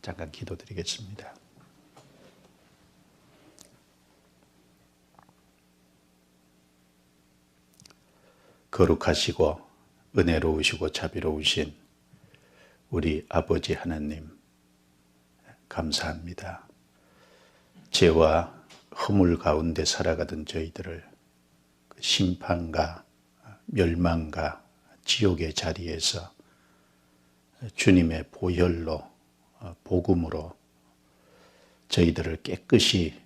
잠깐 기도드리겠습니다. 거룩하시고 은혜로우시고 자비로우신 우리 아버지 하나님, 감사합니다. 죄와 허물 가운데 살아가던 저희들을 심판과 멸망과 지옥의 자리에서 주님의 보혈로, 복음으로 저희들을 깨끗이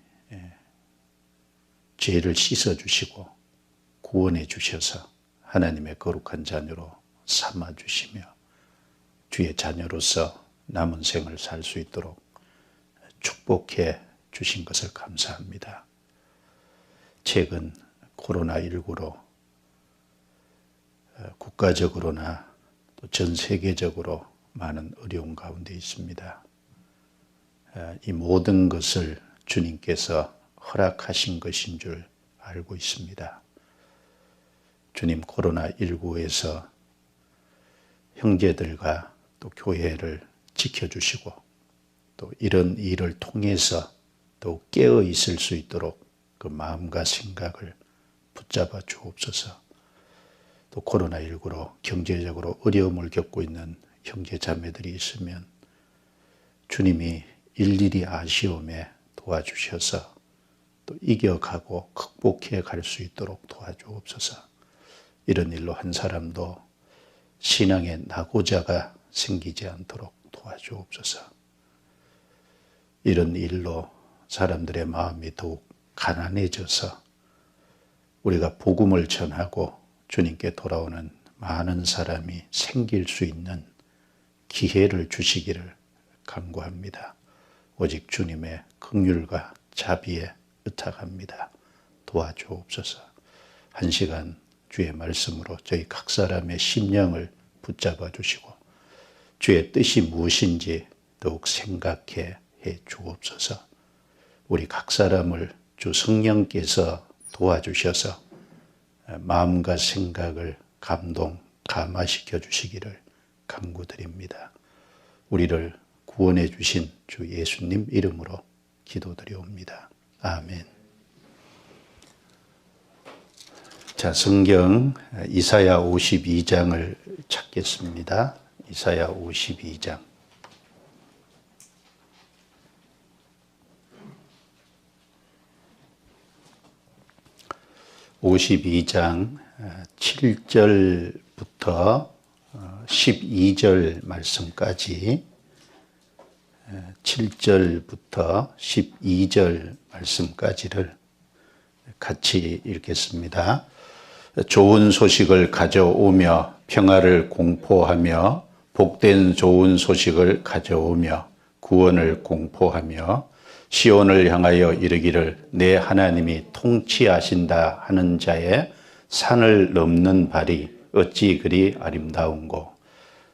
죄를 씻어주시고 구원해 주셔서 하나님의 거룩한 자녀로 삼아주시며 주의 자녀로서 남은 생을 살 수 있도록 축복해 주신 것을 감사합니다. 최근 코로나19로 국가적으로나 또 전 세계적으로 많은 어려움 가운데 있습니다. 이 모든 것을 주님께서 허락하신 것인 줄 알고 있습니다. 주님, 코로나19에서 형제들과 또 교회를 지켜주시고 또 이런 일을 통해서 더욱 깨어 있을 수 있도록 그 마음과 생각을 붙잡아 주옵소서. 또 코로나19로 경제적으로 어려움을 겪고 있는 형제 자매들이 있으면 주님이 일일이 아시오매 도와주셔서 또 이겨가고 극복해 갈 수 있도록 도와주옵소서. 이런 일로 한 사람도 신앙의 낙오자가 생기지 않도록 도와주옵소서. 이런 일로 사람들의 마음이 더욱 가난해져서 우리가 복음을 전하고 주님께 돌아오는 많은 사람이 생길 수 있는 기회를 주시기를 간구합니다. 오직 주님의 긍휼과 자비에 의탁합니다. 도와주옵소서. 한 시간 주의 말씀으로 저희 각 사람의 심령을 붙잡아 주시고 주의 뜻이 무엇인지 더욱 생각해 주옵소서. 우리 각 사람을 주 성령께서 도와주셔서 마음과 생각을 감화시켜 주시기를 간구드립니다. 우리를 구원해 주신 주 예수님 이름으로 기도드리옵니다. 아멘. 자, 성경 이사야 52장을 찾겠습니다. 이사야 52장. 52장 7절부터 12절 말씀까지 7절부터 12절 말씀까지를 같이 읽겠습니다. 좋은 소식을 가져오며 평화를 공포하며 복된 좋은 소식을 가져오며 구원을 공포하며 시온을 향하여 이르기를 내 하나님이 통치하신다 하는 자의 산을 넘는 발이 어찌 그리 아름다운고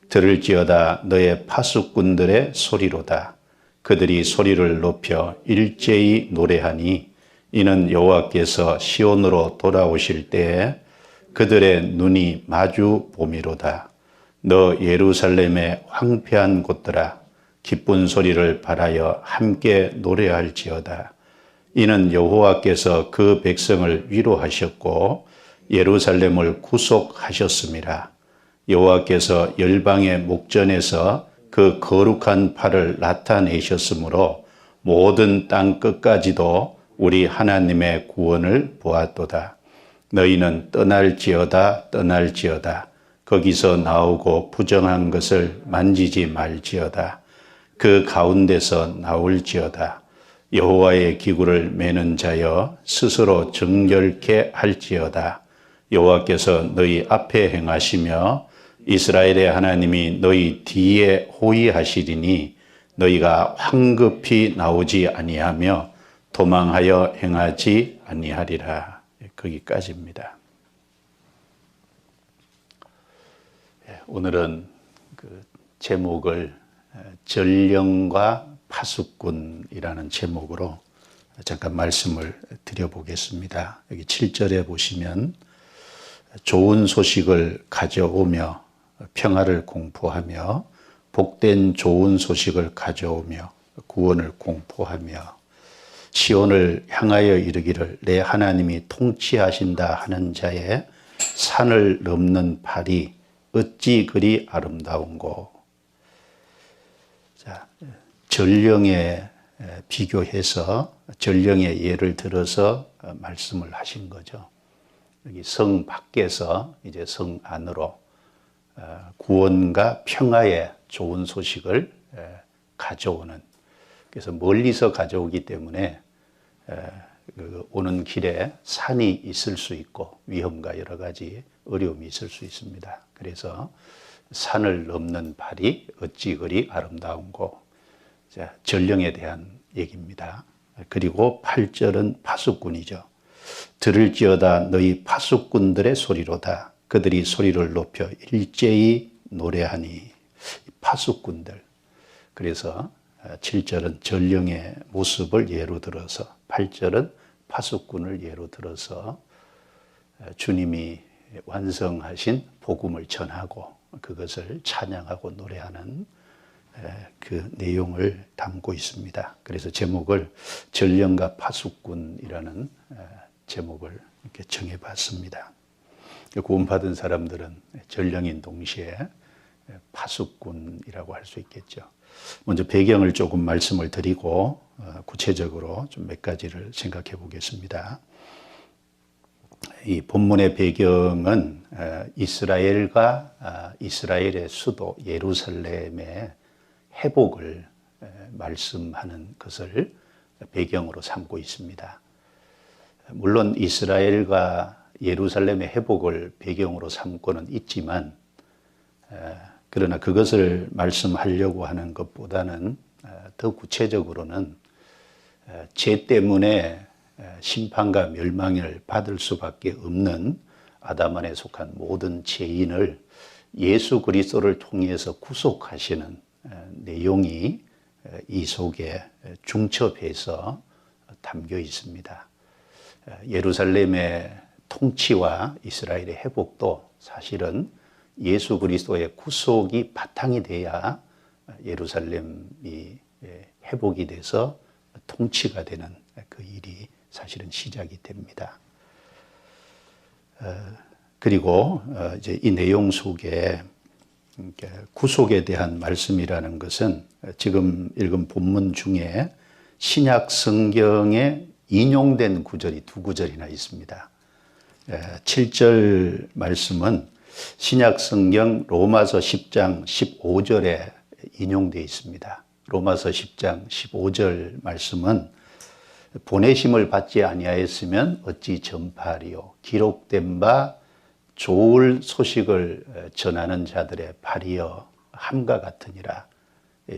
들을지어다 너의 파수꾼들의 소리로다. 그들이 소리를 높여 일제히 노래하니 이는 여호와께서 시온으로 돌아오실 때에 그들의 눈이 마주 봄이로다. 너 예루살렘의 황폐한 곳들아 기쁜 소리를 발하여 함께 노래할지어다. 이는 여호와께서 그 백성을 위로하셨고 예루살렘을 구속하셨음이라. 여호와께서 열방의 목전에서 그 거룩한 팔을 나타내셨으므로 모든 땅 끝까지도 우리 하나님의 구원을 보았도다. 너희는 떠날지어다 떠날지어다. 거기서 나오고 부정한 것을 만지지 말지어다. 그 가운데서 나올지어다. 여호와의 기구를 매는 자여 스스로 정결케 할지어다. 여호와께서 너희 앞에 행하시며 이스라엘의 하나님이 너희 뒤에 호위하시리니 너희가 황급히 나오지 아니하며 도망하여 행하지 아니하리라. 거기까지입니다. 오늘은 그 제목을 전령과 파수꾼이라는 제목으로 잠깐 말씀을 드려보겠습니다. 여기 7절에 보시면 좋은 소식을 가져오며 평화를 공포하며 복된 좋은 소식을 가져오며 구원을 공포하며 시온을 향하여 이르기를 내 하나님이 통치하신다 하는 자의 산을 넘는 발이 어찌 그리 아름다운고. 자, 전령에 비교해서 전령의 예를 들어서 말씀을 하신 거죠. 여기 성 밖에서 이제 성 안으로 구원과 평화의 좋은 소식을 가져오는, 그래서 멀리서 가져오기 때문에 오는 길에 산이 있을 수 있고 위험과 여러 가지 어려움이 있을 수 있습니다. 그래서 산을 넘는 발이 어찌 그리 아름다운고. 자, 전령에 대한 얘기입니다. 그리고 8절은 파수꾼이죠. 들을지어다 너희 파수꾼들의 소리로다. 그들이 소리를 높여 일제히 노래하니. 파수꾼들. 그래서 7절은 전령의 모습을 예로 들어서, 8절은 파수꾼을 예로 들어서 주님이 완성하신 복음을 전하고 그것을 찬양하고 노래하는 그 내용을 담고 있습니다. 그래서 제목을 전령과 파수꾼이라는 제목을 이렇게 정해봤습니다. 구원받은 사람들은 전령인 동시에 파수꾼이라고 할 수 있겠죠. 먼저 배경을 조금 말씀을 드리고 구체적으로 좀 몇 가지를 생각해 보겠습니다. 이 본문의 배경은 이스라엘과 이스라엘의 수도 예루살렘의 회복을 말씀하는 것을 배경으로 삼고 있습니다. 물론 이스라엘과 예루살렘의 회복을 배경으로 삼고는 있지만, 그러나 그것을 말씀하려고 하는 것보다는 더 구체적으로는 죄 때문에 심판과 멸망을 받을 수밖에 없는 아담안에 속한 모든 죄인을 예수 그리스도를 통해서 구속하시는 내용이 이 속에 중첩해서 담겨 있습니다. 예루살렘의 통치와 이스라엘의 회복도 사실은 예수 그리스도의 구속이 바탕이 돼야 예루살렘이 회복이 돼서 통치가 되는 그 일이 사실은 시작이 됩니다. 그리고 이제 이 내용 속에 구속에 대한 말씀이라는 것은 지금 읽은 본문 중에 신약 성경에 인용된 구절이 두 구절이나 있습니다. 7절 말씀은 신약 성경 로마서 10장 15절에 인용되어 있습니다. 로마서 10장 15절 말씀은 보내심을 받지 아니하였으면 어찌 전파하리요. 기록된 바 좋을 소식을 전하는 자들의 발이여 함과 같으니라.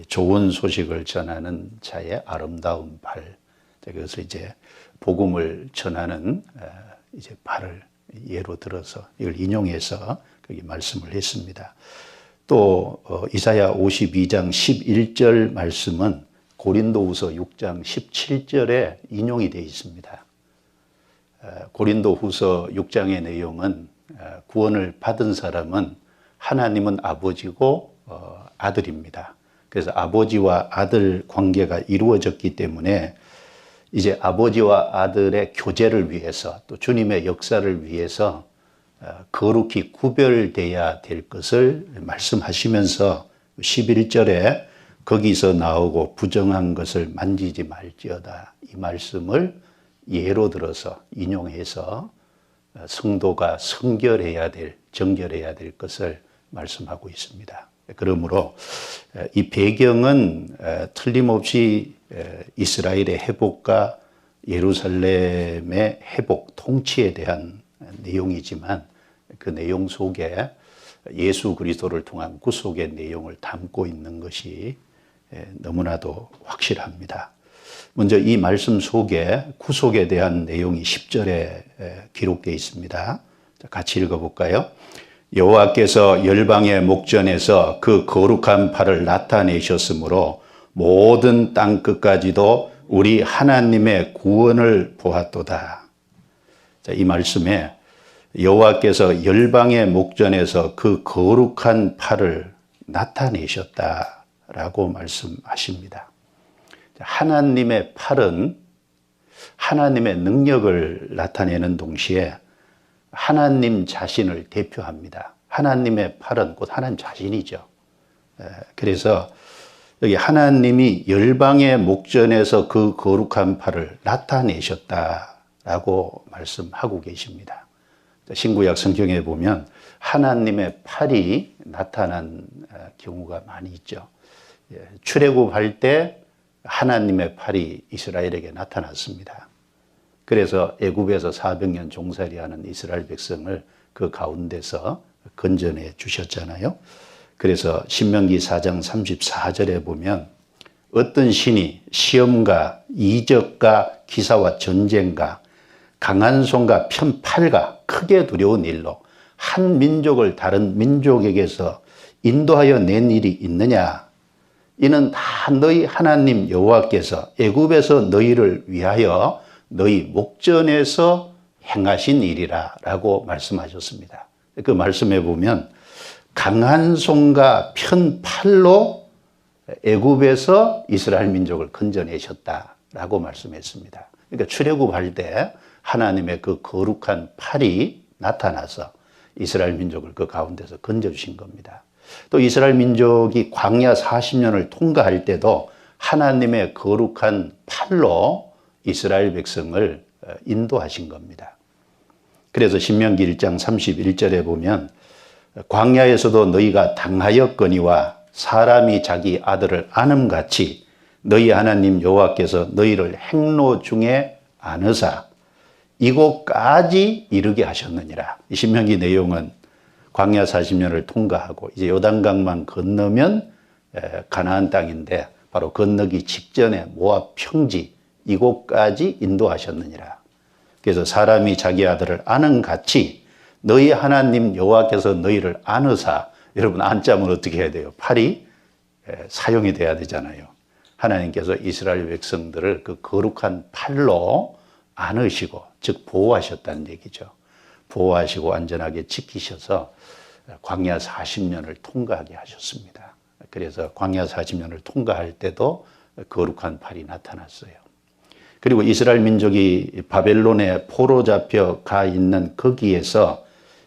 좋은 소식을 전하는 자의 아름다운 발. 그것을 이제 복음을 전하는 이제 발을 예로 들어서 이걸 인용해서 거기 말씀을 했습니다. 또 이사야 52장 11절 말씀은 고린도후서 6장 17절에 인용이 되어 있습니다. 고린도후서 6장의 내용은 구원을 받은 사람은 하나님은 아버지고 아들입니다. 그래서 아버지와 아들 관계가 이루어졌기 때문에 이제 아버지와 아들의 교제를 위해서 또 주님의 역사를 위해서 거룩히 구별돼야 될 것을 말씀하시면서 11절에 거기서 나오고 부정한 것을 만지지 말지어다. 이 말씀을 예로 들어서 인용해서 성도가 성결해야 될, 정결해야 될 것을 말씀하고 있습니다. 그러므로 이 배경은 틀림없이 이스라엘의 회복과 예루살렘의 회복, 통치에 대한 내용이지만 그 내용 속에 예수 그리스도를 통한 구속의 내용을 담고 있는 것이 너무나도 확실합니다. 먼저 이 말씀 속에 구속에 대한 내용이 10절에 기록되어 있습니다. 같이 읽어볼까요? 여호와께서 열방의 목전에서 그 거룩한 팔을 나타내셨으므로 모든 땅 끝까지도 우리 하나님의 구원을 보았도다. 자, 이 말씀에 여호와께서 열방의 목전에서 그 거룩한 팔을 나타내셨다라고 말씀하십니다. 하나님의 팔은 하나님의 능력을 나타내는 동시에 하나님 자신을 대표합니다. 하나님의 팔은 곧 하나님 자신이죠. 그래서 여기 하나님이 열방의 목전에서 그 거룩한 팔을 나타내셨다라고 말씀하고 계십니다. 신구약 성경에 보면 하나님의 팔이 나타난 경우가 많이 있죠. 출애굽할 때 하나님의 팔이 이스라엘에게 나타났습니다. 그래서 애굽에서 400년 종살이하는 이스라엘 백성을 그 가운데서 건져내 주셨잖아요. 그래서 신명기 4장 34절에 보면 어떤 신이 시험과 이적과 기사와 전쟁과 강한 손과 편팔과 크게 두려운 일로 한 민족을 다른 민족에게서 인도하여 낸 일이 있느냐? 이는 다 너희 하나님 여호와께서 애굽에서 너희를 위하여 너희 목전에서 행하신 일이라 라고 말씀하셨습니다. 그 말씀에 보면 강한 손과 편팔로 애굽에서 이스라엘 민족을 건져내셨다라고 말씀했습니다. 그러니까 출애굽할 때 하나님의 그 거룩한 팔이 나타나서 이스라엘 민족을 그 가운데서 건져주신 겁니다. 또 이스라엘 민족이 광야 40년을 통과할 때도 하나님의 거룩한 팔로 이스라엘 백성을 인도하신 겁니다. 그래서 신명기 1장 31절에 보면 광야에서도 너희가 당하였거니와 사람이 자기 아들을 안음같이 너희 하나님 여호와께서 너희를 행로 중에 안으사 이곳까지 이르게 하셨느니라. 이 신명기 내용은 광야 40년을 통과하고 이제 요단강만 건너면 가나안 땅인데 바로 건너기 직전에 모압 평지 이곳까지 인도하셨느니라. 그래서 사람이 자기 아들을 아는 같이 너희 하나님 여호와께서 너희를 안으사, 여러분 안자면 어떻게 해야 돼요? 팔이 사용이 돼야 되잖아요. 하나님께서 이스라엘 백성들을 그 거룩한 팔로 안으시고 즉 보호하셨다는 얘기죠. 보호하시고 안전하게 지키셔서 광야 40년을 통과하게 하셨습니다. 그래서 광야 40년을 통과할 때도 거룩한 팔이 나타났어요. 그리고 이스라엘 민족이 바벨론에 포로 잡혀 가 있는 거기에서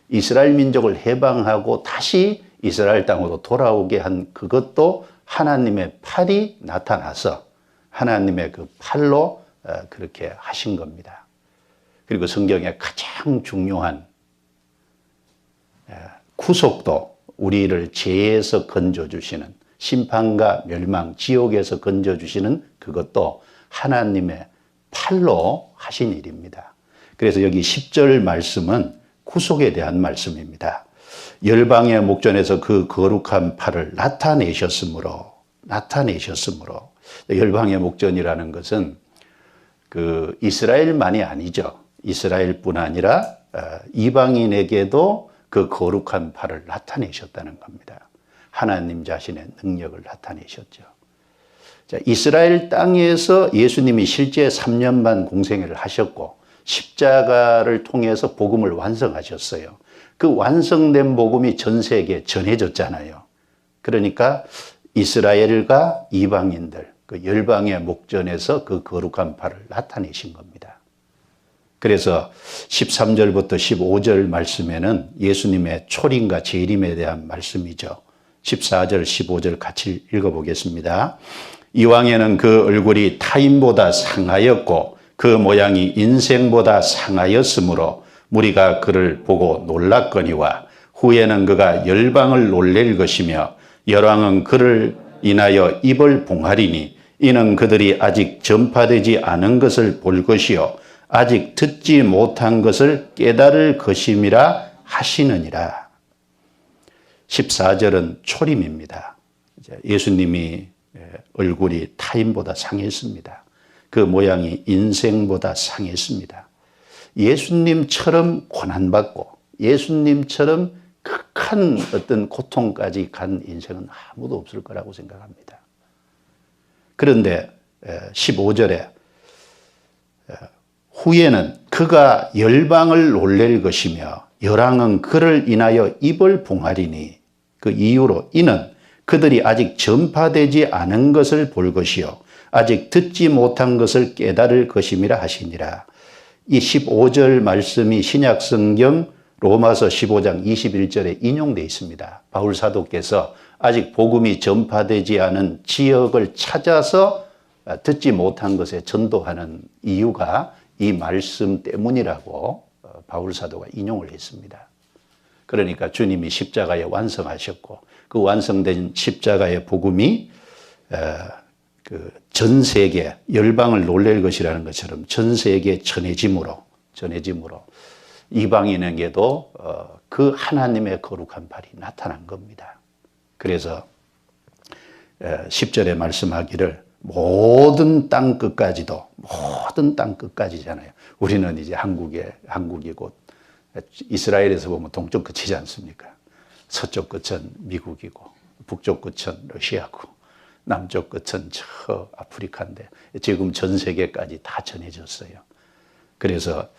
이스라엘 민족을 해방하고 다시 이스라엘 땅으로 돌아오게 한 그것도 하나님의 팔이 나타나서 하나님의 그 팔로 그렇게 하신 겁니다. 그리고 성경의 가장 중요한 구속도 우리를 죄에서 건져주시는 심판과 멸망, 지옥에서 건져주시는 그것도 하나님의 팔로 하신 일입니다. 그래서 여기 10절 말씀은 구속에 대한 말씀입니다. 열방의 목전에서 그 거룩한 팔을 나타내셨으므로 열방의 목전이라는 것은 그 이스라엘만이 아니죠. 이스라엘뿐 아니라 이방인에게도 그 거룩한 팔을 나타내셨다는 겁니다. 하나님 자신의 능력을 나타내셨죠. 자, 이스라엘 땅에서 예수님이 실제 3년 반 공생애를 하셨고 십자가를 통해서 복음을 완성하셨어요. 그 완성된 복음이 전 세계에 전해졌잖아요. 그러니까 이스라엘과 이방인들, 그 열방의 목전에서 그 거룩한 팔을 나타내신 겁니다. 그래서 13절부터 15절 말씀에는 예수님의 초림과 재림에 대한 말씀이죠. 14절, 15절 같이 읽어보겠습니다. 이왕에는 그 얼굴이 타인보다 상하였고 그 모양이 인생보다 상하였으므로 무리가 그를 보고 놀랐거니와 후에는 그가 열방을 놀랠 것이며 열왕은 그를 인하여 입을 봉하리니 이는 그들이 아직 전파되지 않은 것을 볼 것이요 아직 듣지 못한 것을 깨달을 것임이라 하시느니라. 14절은 초림입니다. 예수님이 얼굴이 타인보다 상했습니다. 그 모양이 인생보다 상했습니다. 예수님처럼 고난받고 예수님처럼 극한 어떤 고통까지 간 인생은 아무도 없을 거라고 생각합니다. 그런데 15절에 후에는 그가 열방을 놀랠 것이며 열왕은 그를 인하여 입을 봉하리니 그 이유로 이는 그들이 아직 전파되지 않은 것을 볼 것이요 아직 듣지 못한 것을 깨달을 것임이라 하시니라. 이 15절 말씀이 신약성경 로마서 15장 21절에 인용되어 있습니다. 바울 사도께서 아직 복음이 전파되지 않은 지역을 찾아서 듣지 못한 것에 전도하는 이유가 이 말씀 때문이라고 바울 사도가 인용을 했습니다. 그러니까 주님이 십자가에 완성하셨고 그 완성된 십자가의 복음이 전 세계 열방을 놀랄 것이라는 것처럼 전 세계에 전해짐으로 이방인에게도 그 하나님의 거룩한 발이 나타난 겁니다. 그래서 10절에 말씀하기를 모든 땅 끝까지도 모든 땅 끝까지잖아요. 우리는 이제 한국이 곧 이스라엘에서 보면 동쪽 끝이지 않습니까? 서쪽 끝은 미국이고 북쪽 끝은 러시아고 남쪽 끝은 저 아프리카인데 지금 전 세계까지 다 전해졌어요. 그래서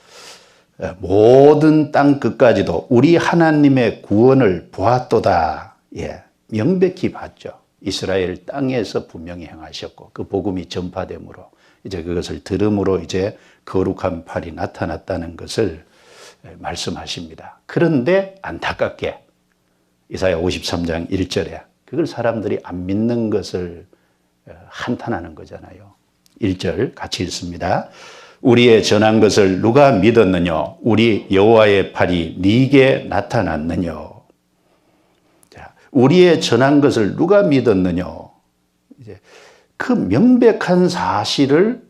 모든 땅 끝까지도 우리 하나님의 구원을 보았도다. 예, 명백히 봤죠. 이스라엘 땅에서 분명히 행하셨고 그 복음이 전파됨으로 이제 그것을 들음으로 이제 거룩한 팔이 나타났다는 것을 말씀하십니다. 그런데 안타깝게 이사야 53장 1절에 그걸 사람들이 안 믿는 것을 한탄하는 거잖아요. 1절 같이 읽습니다. 우리의 전한 것을 누가 믿었느냐? 우리 여호와의 팔이 네게 나타났느냐? 자, 우리의 전한 것을 누가 믿었느냐? 이제 그 명백한 사실을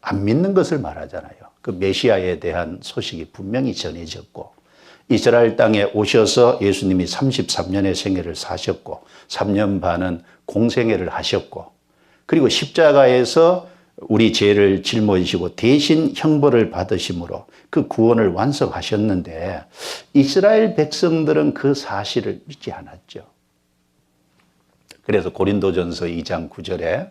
안 믿는 것을 말하잖아요. 그 메시아에 대한 소식이 분명히 전해졌고 이스라엘 땅에 오셔서 예수님이 33년의 생애를 사셨고 3년 반은 공생애를 하셨고 그리고 십자가에서 우리 죄를 짊어지시고 대신 형벌을 받으심으로 그 구원을 완성하셨는데 이스라엘 백성들은 그 사실을 믿지 않았죠. 그래서 고린도전서 2장 9절에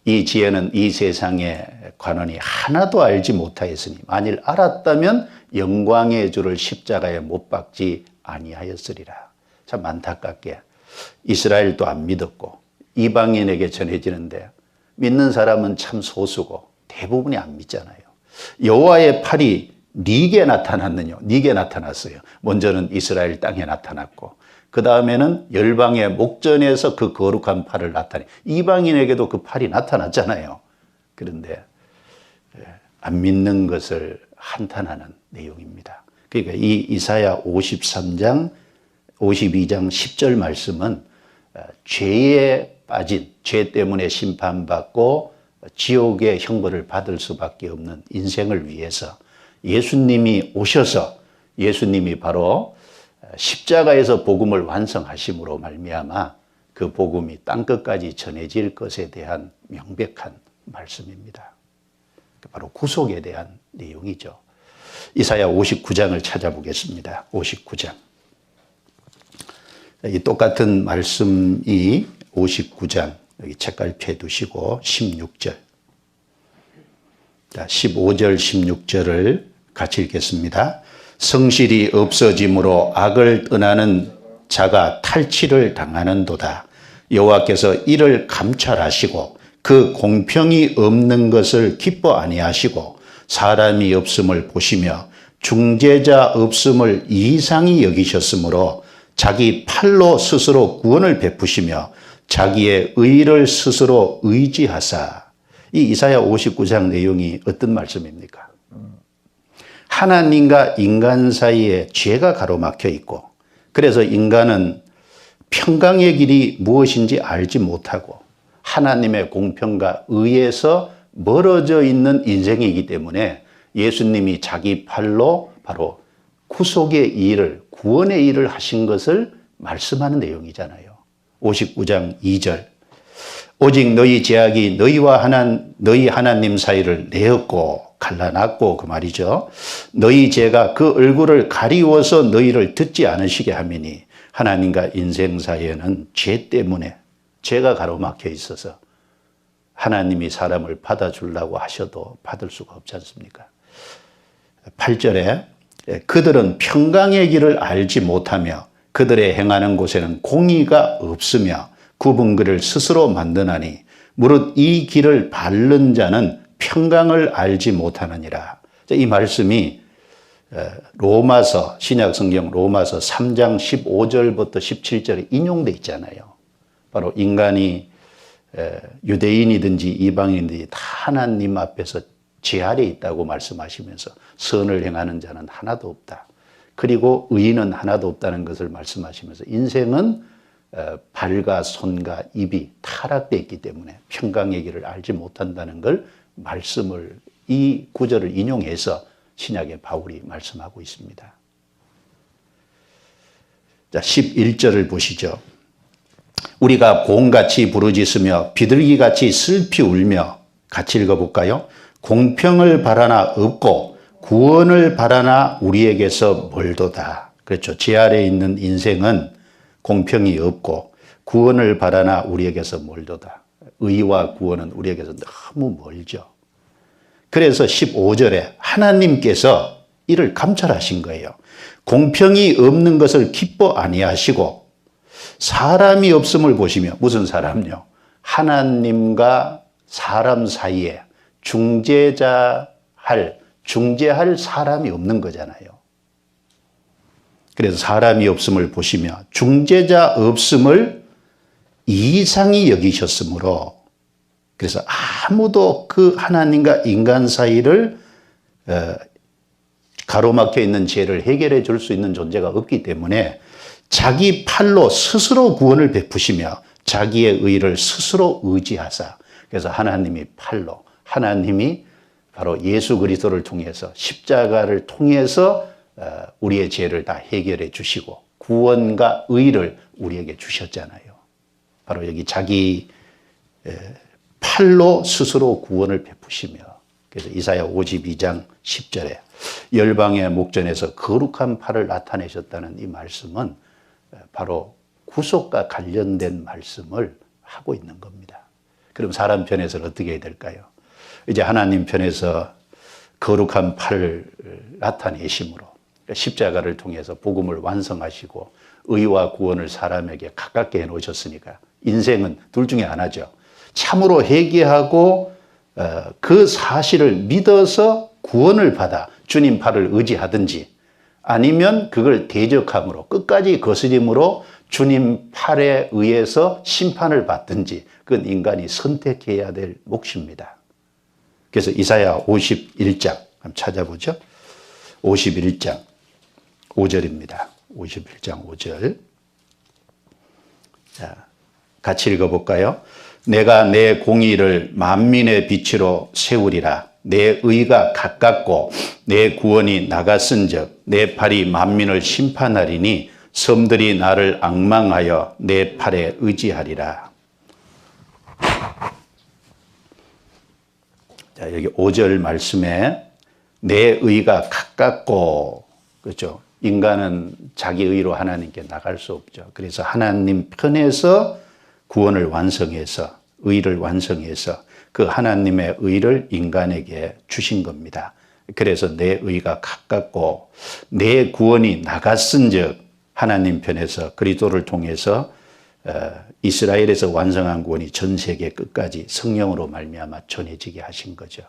이 지혜는 이 세상의 관원이 하나도 알지 못하였으니 만일 알았다면 영광의 주를 십자가에 못 박지 아니하였으리라. 참 안타깝게 이스라엘도 안 믿었고 이방인에게 전해지는데 믿는 사람은 참 소수고 대부분이 안 믿잖아요. 여호와의 팔이 네게 나타났느냐? 네게 나타났어요. 먼저는 이스라엘 땅에 나타났고 그 다음에는 열방의 목전에서 그 거룩한 팔을 나타내 이방인에게도 그 팔이 나타났잖아요. 그런데 안 믿는 것을 한탄하는 내용입니다. 그러니까 이 이사야 52장 10절 말씀은 죄에 빠진 죄 때문에 심판받고 지옥의 형벌을 받을 수밖에 없는 인생을 위해서 예수님이 오셔서 예수님이 바로 십자가에서 복음을 완성하심으로 말미암아 그 복음이 땅끝까지 전해질 것에 대한 명백한 말씀입니다. 바로 구속에 대한 내용이죠. 이사야 59장을 찾아보겠습니다. 59장. 이 똑같은 말씀이 59장 여기 책갈피에 두시고 16절. 자, 15절 16절을 같이 읽겠습니다. 성실이 없어짐으로 악을 떠나는 자가 탈취를 당하는도다. 여호와께서 이를 감찰하시고 그 공평이 없는 것을 기뻐 아니하시고 사람이 없음을 보시며 중재자 없음을 이상히 여기셨으므로 자기 팔로 스스로 구원을 베푸시며 자기의 의를 스스로 의지하사. 이 이사야 59장 내용이 어떤 말씀입니까? 하나님과 인간 사이에 죄가 가로막혀 있고 그래서 인간은 평강의 길이 무엇인지 알지 못하고 하나님의 공평과 의에서 멀어져 있는 인생이기 때문에 예수님이 자기 팔로 바로 구속의 일을 구원의 일을 하신 것을 말씀하는 내용이잖아요. 59장 2절. 오직 너희 죄악이 너희 하나님 사이를 내었고 갈라놨고 그 말이죠. 너희 죄가 그 얼굴을 가리워서 너희를 듣지 않으시게 하미니 하나님과 인생 사이에는 죄 때문에 죄가 가로막혀 있어서 하나님이 사람을 받아주려고 하셔도 받을 수가 없지 않습니까? 8절에 그들은 평강의 길을 알지 못하며 그들의 행하는 곳에는 공의가 없으며 굽은 길을 스스로 만드나니 무릇 이 길을 밟는 자는 평강을 알지 못하느니라. 이 말씀이 로마서, 신약성경 로마서 3장 15절부터 17절에 인용돼 있잖아요. 바로 인간이 유대인이든지 이방인이든지 다 하나님 앞에서 죄 아래 있다고 말씀하시면서 선을 행하는 자는 하나도 없다. 그리고 의인은 하나도 없다는 것을 말씀하시면서 인생은 발과 손과 입이 타락되어 있기 때문에 평강의 길을 알지 못한다는 걸 말씀을 이 구절을 인용해서 신약의 바울이 말씀하고 있습니다. 자, 11절을 보시죠. 우리가 곰같이 부르짖으며 비둘기같이 슬피 울며 같이 읽어볼까요? 공평을 바라나 없고 구원을 바라나 우리에게서 멀도다. 그렇죠. 제 아래에 있는 인생은 공평이 없고 구원을 바라나 우리에게서 멀도다. 의와 구원은 우리에게서 너무 멀죠. 그래서 15절에 하나님께서 이를 감찰하신 거예요. 공평이 없는 것을 기뻐 아니하시고 사람이 없음을 보시며, 무슨 사람요? 하나님과 사람 사이에 중재할 사람이 없는 거잖아요. 그래서 사람이 없음을 보시며 중재자 없음을 이상히 여기셨으므로, 그래서 아무도 그 하나님과 인간 사이를 가로막혀 있는 죄를 해결해 줄 수 있는 존재가 없기 때문에 자기 팔로 스스로 구원을 베푸시며 자기의 의를 스스로 의지하사, 그래서 하나님이 팔로, 하나님이 바로 예수 그리스도를 통해서 십자가를 통해서 우리의 죄를 다 해결해 주시고 구원과 의를 우리에게 주셨잖아요. 바로 여기 자기 팔로 스스로 구원을 베푸시며, 그래서 이사야 52장 10절에 열방의 목전에서 거룩한 팔을 나타내셨다는 이 말씀은 바로 구속과 관련된 말씀을 하고 있는 겁니다. 그럼 사람 편에서는 어떻게 해야 될까요? 이제 하나님 편에서 거룩한 팔을 나타내심으로 십자가를 통해서 복음을 완성하시고 의와 구원을 사람에게 가깝게 해놓으셨으니까 인생은 둘 중에 하나죠. 참으로 회개하고 그 사실을 믿어서 구원을 받아 주님 팔을 의지하든지, 아니면 그걸 대적함으로 끝까지 거스림으로 주님 팔에 의해서 심판을 받든지, 그건 인간이 선택해야 될 몫입니다. 그래서 이사야 51장 한번 찾아보죠. 51장 5절입니다. 51장 5절. 자, 같이 읽어볼까요? 내가 내 공의를 만민의 빛으로 세우리라. 내 의가 가깝고 내 구원이 나갔은즉 내 팔이 만민을 심판하리니 섬들이 나를 앙망하여 내 팔에 의지하리라. 자, 여기 5절 말씀에 내 의가 가깝고, 그렇죠? 인간은 자기 의로 하나님께 나갈 수 없죠. 그래서 하나님 편에서 구원을 완성해서, 의를 완성해서 그 하나님의 의를 인간에게 주신 겁니다. 그래서 내 의가 가깝고 내 구원이 나갔은즉, 하나님 편에서 그리스도를 통해서 이스라엘에서 완성한 구원이 전 세계 끝까지 성령으로 말미암아 전해지게 하신 거죠.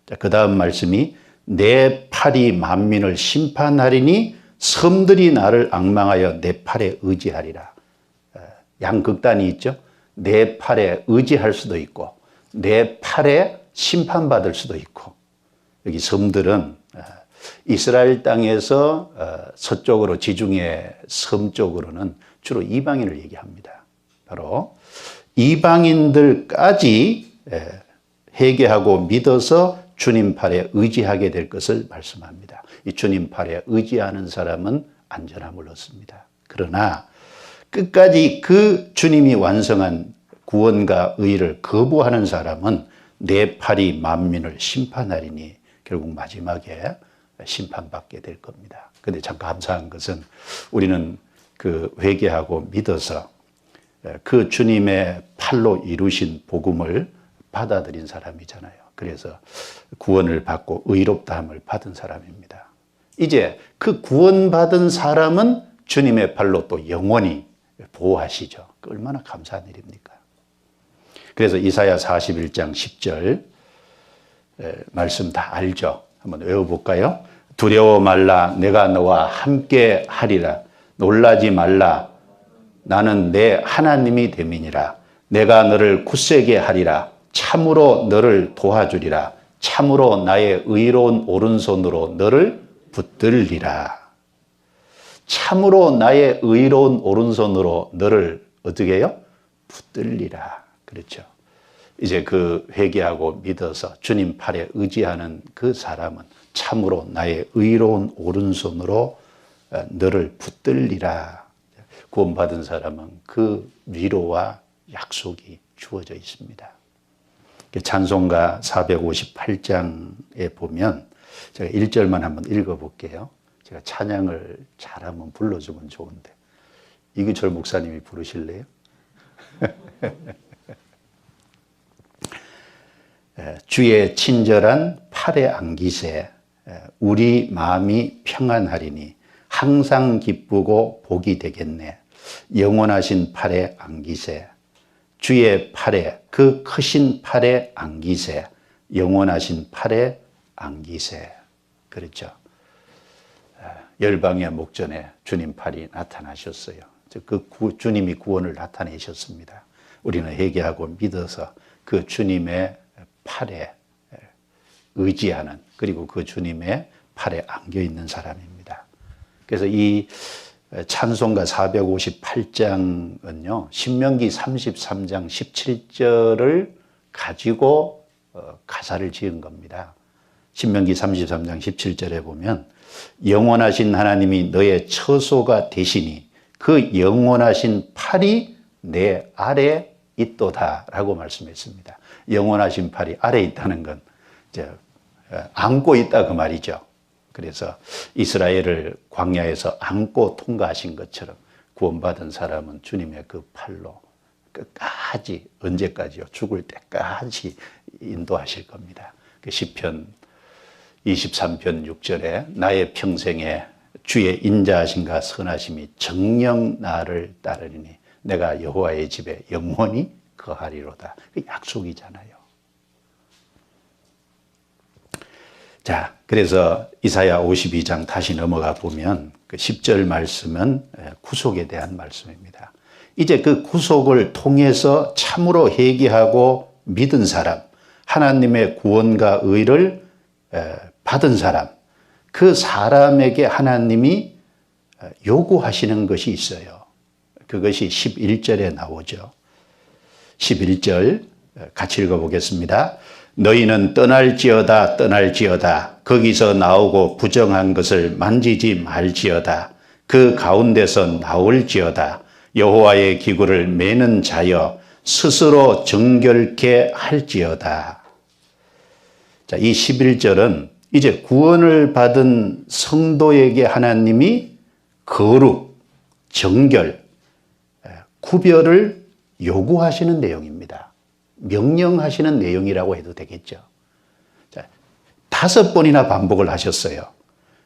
자, 그 다음 말씀이 내 팔이 만민을 심판하리니 섬들이 나를 앙망하여 내 팔에 의지하리라. 양극단이 있죠. 내 팔에 의지할 수도 있고 내 팔에 심판받을 수도 있고, 여기 섬들은 이스라엘 땅에서 서쪽으로 지중해 섬 쪽으로는 주로 이방인을 얘기합니다. 바로 이방인들까지 회개하고 믿어서 주님 팔에 의지하게 될 것을 말씀합니다. 이 주님 팔에 의지하는 사람은 안전함을 얻습니다. 그러나 끝까지 그 주님이 완성한 구원과 의를 거부하는 사람은 내 팔이 만민을 심판하리니 결국 마지막에 심판받게 될 겁니다. 그런데 참 감사한 것은 우리는 그 회개하고 믿어서 그 주님의 팔로 이루신 복음을 받아들인 사람이잖아요. 그래서 구원을 받고 의롭다함을 받은 사람입니다. 이제 그 구원받은 사람은 주님의 팔로 또 영원히 보호하시죠. 얼마나 감사한 일입니까? 그래서 이사야 41장 10절 말씀 다 알죠? 한번 외워볼까요? 두려워 말라, 내가 너와 함께 하리라. 놀라지 말라, 나는 내 하나님이 됨이니라. 내가 너를 굳세게 하리라. 참으로 너를 도와주리라. 참으로 나의 의로운 오른손으로 너를 붙들리라. 참으로 나의 의로운 오른손으로 너를 어떻게 해요? 붙들리라. 그렇죠. 이제 그 회개하고 믿어서 주님 팔에 의지하는 그 사람은 참으로 나의 의로운 오른손으로 너를 붙들리라. 구원받은 사람은 그 위로와 약속이 주어져 있습니다. 찬송가 458장에 보면 제가 1절만 한번 읽어볼게요. 제가 찬양을 잘 한번 불러주면 좋은데 이규철 목사님이 부르실래요? 주의 친절한 팔에 안기세 우리 마음이 평안하리니 항상 기쁘고 복이 되겠네. 영원하신 팔에 안기세 주의 팔에 그 크신 팔에 안기세 영원하신 팔에 안기세. 그렇죠. 열방의 목전에 주님 팔이 나타나셨어요. 그 주님이 구원을 나타내셨습니다. 우리는 회개하고 믿어서 그 주님의 팔에 의지하는 그리고 그 주님의 팔에 안겨 있는 사람입니다. 그래서 이 찬송가 458장은요, 신명기 33장 17절을 가지고 가사를 지은 겁니다. 신명기 33장 17절에 보면 영원하신 하나님이 너의 처소가 되시니 그 영원하신 팔이 내 아래 있도다 라고 말씀했습니다. 영원하신 팔이 아래 있다는 건 이제 안고 있다 그 말이죠. 그래서 이스라엘을 광야에서 안고 통과하신 것처럼 구원받은 사람은 주님의 그 팔로 끝까지 언제까지요? 죽을 때까지 인도하실 겁니다. 그 시편 23편 6절에 나의 평생에 주의 인자하심과 선하심이 정녕 나를 따르니 내가 여호와의 집에 영원히 거하리로다. 그 약속이잖아요. 자, 그래서 이사야 52장 다시 넘어가 보면 그 10절 말씀은 구속에 대한 말씀입니다. 이제 그 구속을 통해서 참으로 회개하고 믿은 사람, 하나님의 구원과 의를 받은 사람, 그 사람에게 하나님이 요구하시는 것이 있어요. 그것이 11절에 나오죠. 11절 같이 읽어보겠습니다. 너희는 떠날지어다 떠날지어다 거기서 나오고 부정한 것을 만지지 말지어다 그 가운데서 나올지어다 여호와의 기구를 매는 자여 스스로 정결케 할지어다. 자, 이 11절은 이제 구원을 받은 성도에게 하나님이 거룩, 정결, 구별을 요구하시는 내용입니다. 명령하시는 내용이라고 해도 되겠죠. 자, 5번이나 반복을 하셨어요.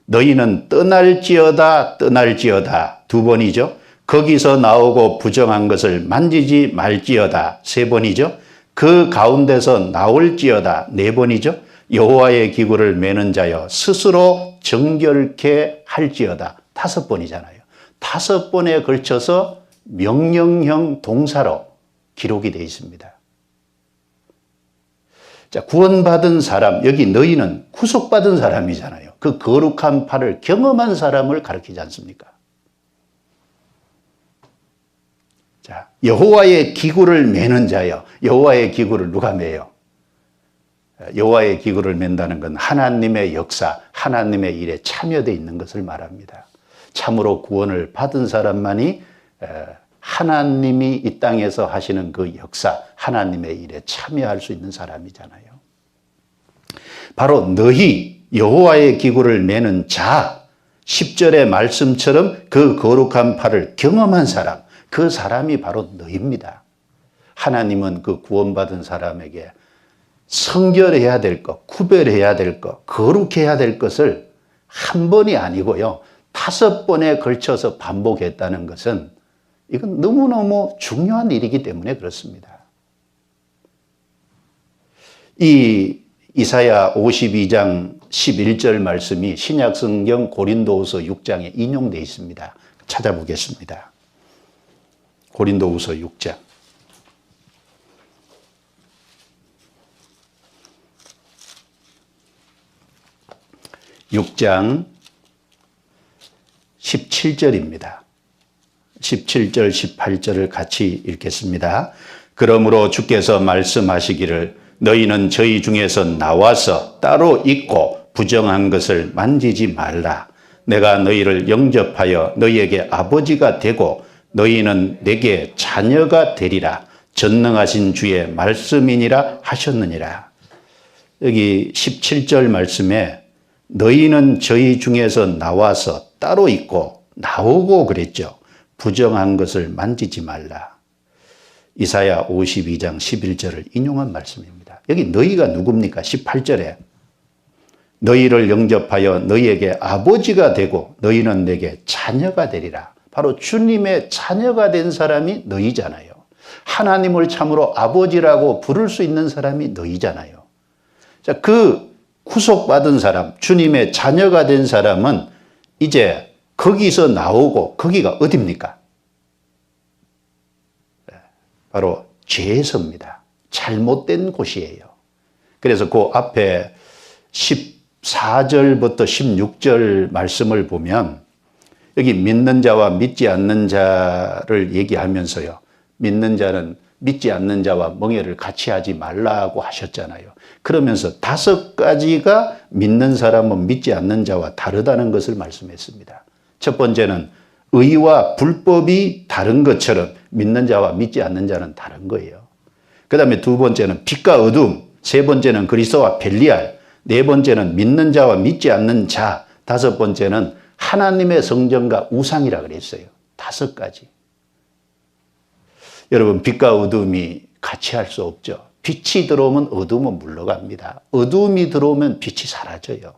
너희는 떠날지어다 떠날지어다 2번이죠. 거기서 나오고 부정한 것을 만지지 말지어다 3번이죠. 그 가운데서 나올지어다 4번이죠. 여호와의 기구를 매는 자여 스스로 정결케 할지어다 5번이잖아요. 5번에 걸쳐서 명령형 동사로 기록이 되어 있습니다. 자, 구원받은 사람, 여기 너희는 구속받은 사람이잖아요. 그 거룩한 팔을 경험한 사람을 가리키지 않습니까? 자, 여호와의 기구를 매는 자여. 여호와의 기구를 누가 매요? 여호와의 기구를 맨다는 건 하나님의 역사, 하나님의 일에 참여되어 있는 것을 말합니다. 참으로 구원을 받은 사람만이 하나님이 이 땅에서 하시는 그 역사, 하나님의 일에 참여할 수 있는 사람이잖아요. 바로 너희 여호와의 기구를 매는 자, 10절의 말씀처럼 그 거룩한 팔을 경험한 사람, 그 사람이 바로 너희입니다. 하나님은 그 구원받은 사람에게 성결해야 될 것, 구별해야 될 것, 거룩해야 될 것을 한 번이 아니고요, 5번에 걸쳐서 반복했다는 것은 이건 너무너무 중요한 일이기 때문에 그렇습니다. 이 이사야 52장 11절 말씀이 신약성경 고린도후서 6장에 인용되어 있습니다. 찾아보겠습니다. 고린도후서 6장. 6장 17절입니다. 17절, 18절을 같이 읽겠습니다. 그러므로 주께서 말씀하시기를 너희는 저희 중에서 나와서 따로 있고 부정한 것을 만지지 말라. 내가 너희를 영접하여 너희에게 아버지가 되고 너희는 내게 자녀가 되리라. 전능하신 주의 말씀이니라 하셨느니라. 여기 17절 말씀에 너희는 저희 중에서 나와서 따로 있고 나오고 그랬죠. 부정한 것을 만지지 말라. 이사야 52장 11절을 인용한 말씀입니다. 여기 너희가 누굽니까? 18절에 너희를 영접하여 너희에게 아버지가 되고 너희는 내게 자녀가 되리라. 바로 주님의 자녀가 된 사람이 너희잖아요. 하나님을 참으로 아버지라고 부를 수 있는 사람이 너희잖아요. 자, 그 구속받은 사람, 주님의 자녀가 된 사람은 이제 거기서 나오고 거기가 어디입니까? 바로 죄에서입니다. 잘못된 곳이에요. 그래서 그 앞에 14절부터 16절 말씀을 보면 여기 믿는 자와 믿지 않는 자를 얘기하면서요. 믿는 자는 믿지 않는 자와 멍에를 같이 하지 말라고 하셨잖아요. 그러면서 5가지가 믿는 사람은 믿지 않는 자와 다르다는 것을 말씀했습니다. 첫 번째는 의와 불법이 다른 것처럼 믿는 자와 믿지 않는 자는 다른 거예요. 그 다음에 2번째는 빛과 어둠, 3번째는 그리스도와 벨리알, 4번째는 믿는 자와 믿지 않는 자, 5번째는 하나님의 성전과 우상이라 그랬어요. 5가지. 여러분, 빛과 어둠이 같이 할 수 없죠. 빛이 들어오면 어둠은 물러갑니다. 어둠이 들어오면 빛이 사라져요.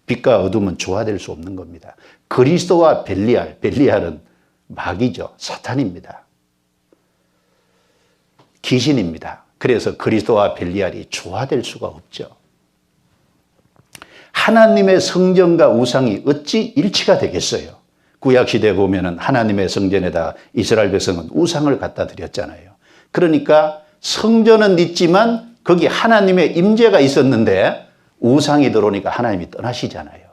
빛과 어둠은 조화될 수 없는 겁니다. 그리스도와 벨리알, 벨리알은 마귀죠. 사탄입니다. 귀신입니다. 그래서 그리스도와 벨리알이 조화될 수가 없죠. 하나님의 성전과 우상이 어찌 일치가 되겠어요? 구약시대에 보면 하나님의 성전에다 이스라엘 백성은 우상을 갖다 드렸잖아요. 그러니까 성전은 있지만 거기 하나님의 임재가 있었는데 우상이 들어오니까 하나님이 떠나시잖아요.